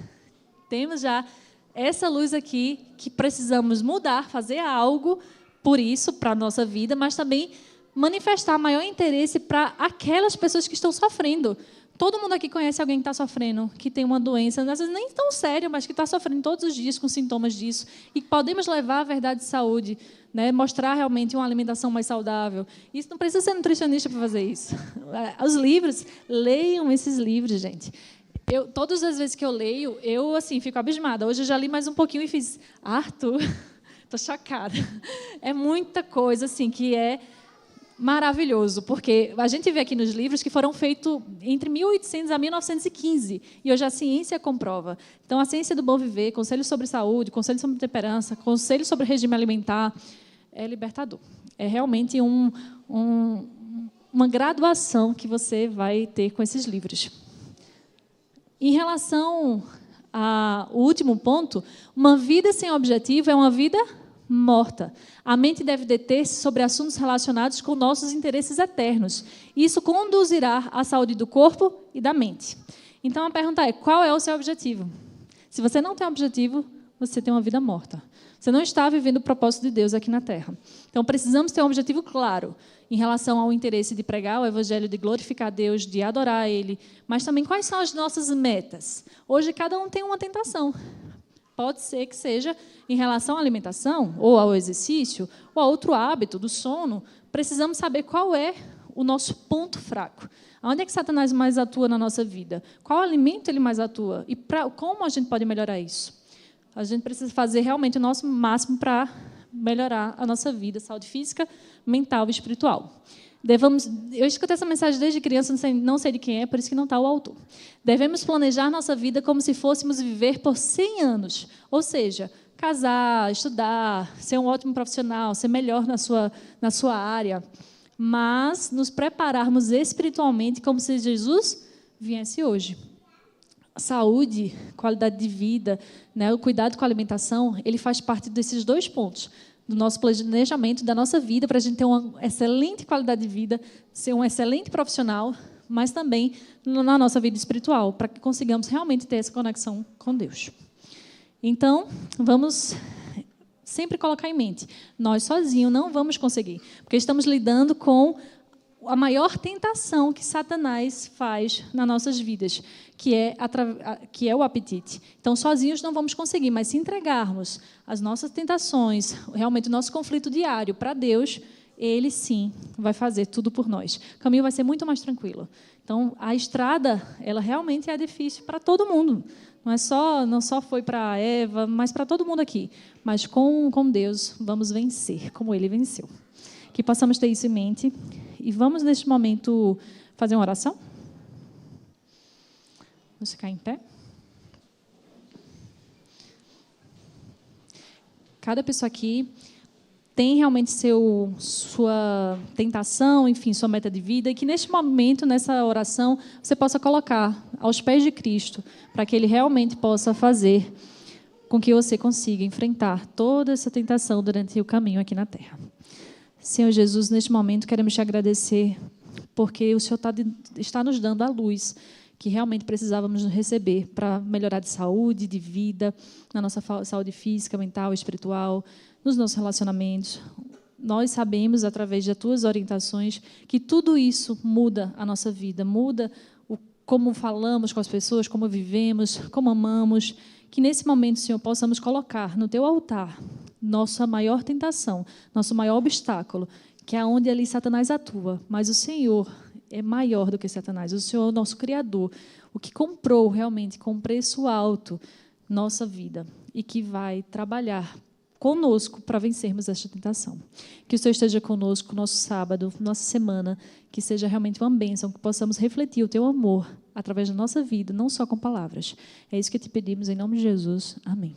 Temos já essa luz aqui, que precisamos mudar, fazer algo por isso, para a nossa vida, mas também manifestar maior interesse para aquelas pessoas que estão sofrendo. Todo mundo aqui conhece alguém que está sofrendo, que tem uma doença, às vezes nem tão séria, mas que está sofrendo todos os dias com sintomas disso, e podemos levar a verdade de saúde, né? Mostrar realmente uma alimentação mais saudável. Isso não precisa ser nutricionista para fazer isso. Os livros, leiam esses livros, gente. Todas as vezes que eu leio, eu assim, fico abismada. Hoje eu já li mais um pouquinho e fiz, Arthur, estou chocada. É muita coisa assim, que é maravilhoso, porque a gente vê aqui nos livros que foram feitos entre 1800 a 1915, e hoje a ciência comprova. Então, a ciência do bom viver, conselho sobre saúde, conselho sobre temperança, conselho sobre regime alimentar, é libertador. É realmente uma graduação que você vai ter com esses livros. Em relação ao último ponto, uma vida sem objetivo é uma vida morta. A mente deve deter-se sobre assuntos relacionados com nossos interesses eternos. Isso conduzirá à saúde do corpo e da mente. Então, a pergunta é, qual é o seu objetivo? Se você não tem objetivo, você tem uma vida morta. Você não está vivendo o propósito de Deus aqui na Terra. Então, precisamos ter um objetivo claro em relação ao interesse de pregar o Evangelho, de glorificar Deus, de adorar Ele, mas também quais são as nossas metas. Hoje, cada um tem uma tentação. Pode ser que seja em relação à alimentação, ou ao exercício, ou a outro hábito, do sono. Precisamos saber qual é o nosso ponto fraco. Onde é que Satanás mais atua na nossa vida? Qual alimento ele mais atua? E como a gente pode melhorar isso? A gente precisa fazer realmente o nosso máximo para melhorar a nossa vida, saúde física, mental e espiritual. Eu escutei essa mensagem desde criança, não sei de quem é, por isso que não está o autor. Devemos planejar nossa vida como se fôssemos viver por 100 anos. Ou seja, casar, estudar, ser um ótimo profissional, ser melhor na sua área, mas nos prepararmos espiritualmente como se Jesus viesse hoje. Saúde, qualidade de vida, né, o cuidado com a alimentação, ele faz parte desses dois pontos, do nosso planejamento, da nossa vida, para a gente ter uma excelente qualidade de vida, ser um excelente profissional, mas também na nossa vida espiritual, para que consigamos realmente ter essa conexão com Deus. Então, vamos sempre colocar em mente, nós sozinhos não vamos conseguir, porque estamos lidando com a maior tentação que Satanás faz nas nossas vidas, que é o apetite. Então, sozinhos não vamos conseguir, mas se entregarmos as nossas tentações, realmente o nosso conflito diário para Deus, Ele sim vai fazer tudo por nós. O caminho vai ser muito mais tranquilo. Então, a estrada, ela realmente é difícil para todo mundo. Não só foi para Eva, mas para todo mundo aqui. Mas com Deus vamos vencer, como Ele venceu. Que possamos ter isso em mente. E vamos, neste momento, fazer uma oração? Vamos ficar em pé? Cada pessoa aqui tem realmente sua tentação, enfim, sua meta de vida, e que neste momento, nessa oração, você possa colocar aos pés de Cristo, para que Ele realmente possa fazer com que você consiga enfrentar toda essa tentação durante o caminho aqui na Terra. Senhor Jesus, neste momento queremos te agradecer, porque o Senhor está nos dando a luz que realmente precisávamos receber para melhorar de saúde, de vida, na nossa saúde física, mental, espiritual, nos nossos relacionamentos. Nós sabemos, através das tuas orientações, que tudo isso muda a nossa vida, muda como falamos com as pessoas, como vivemos, como amamos. Que nesse momento, Senhor, possamos colocar no teu altar nossa maior tentação, nosso maior obstáculo, que é onde ali Satanás atua. Mas o Senhor, é maior do que Satanás. O Senhor é o nosso Criador, o que comprou realmente com preço alto nossa vida e que vai trabalhar conosco para vencermos esta tentação. Que o Senhor esteja conosco nosso sábado, nossa semana, que seja realmente uma bênção, que possamos refletir o Teu amor através da nossa vida, não só com palavras. É isso que te pedimos em nome de Jesus. Amém.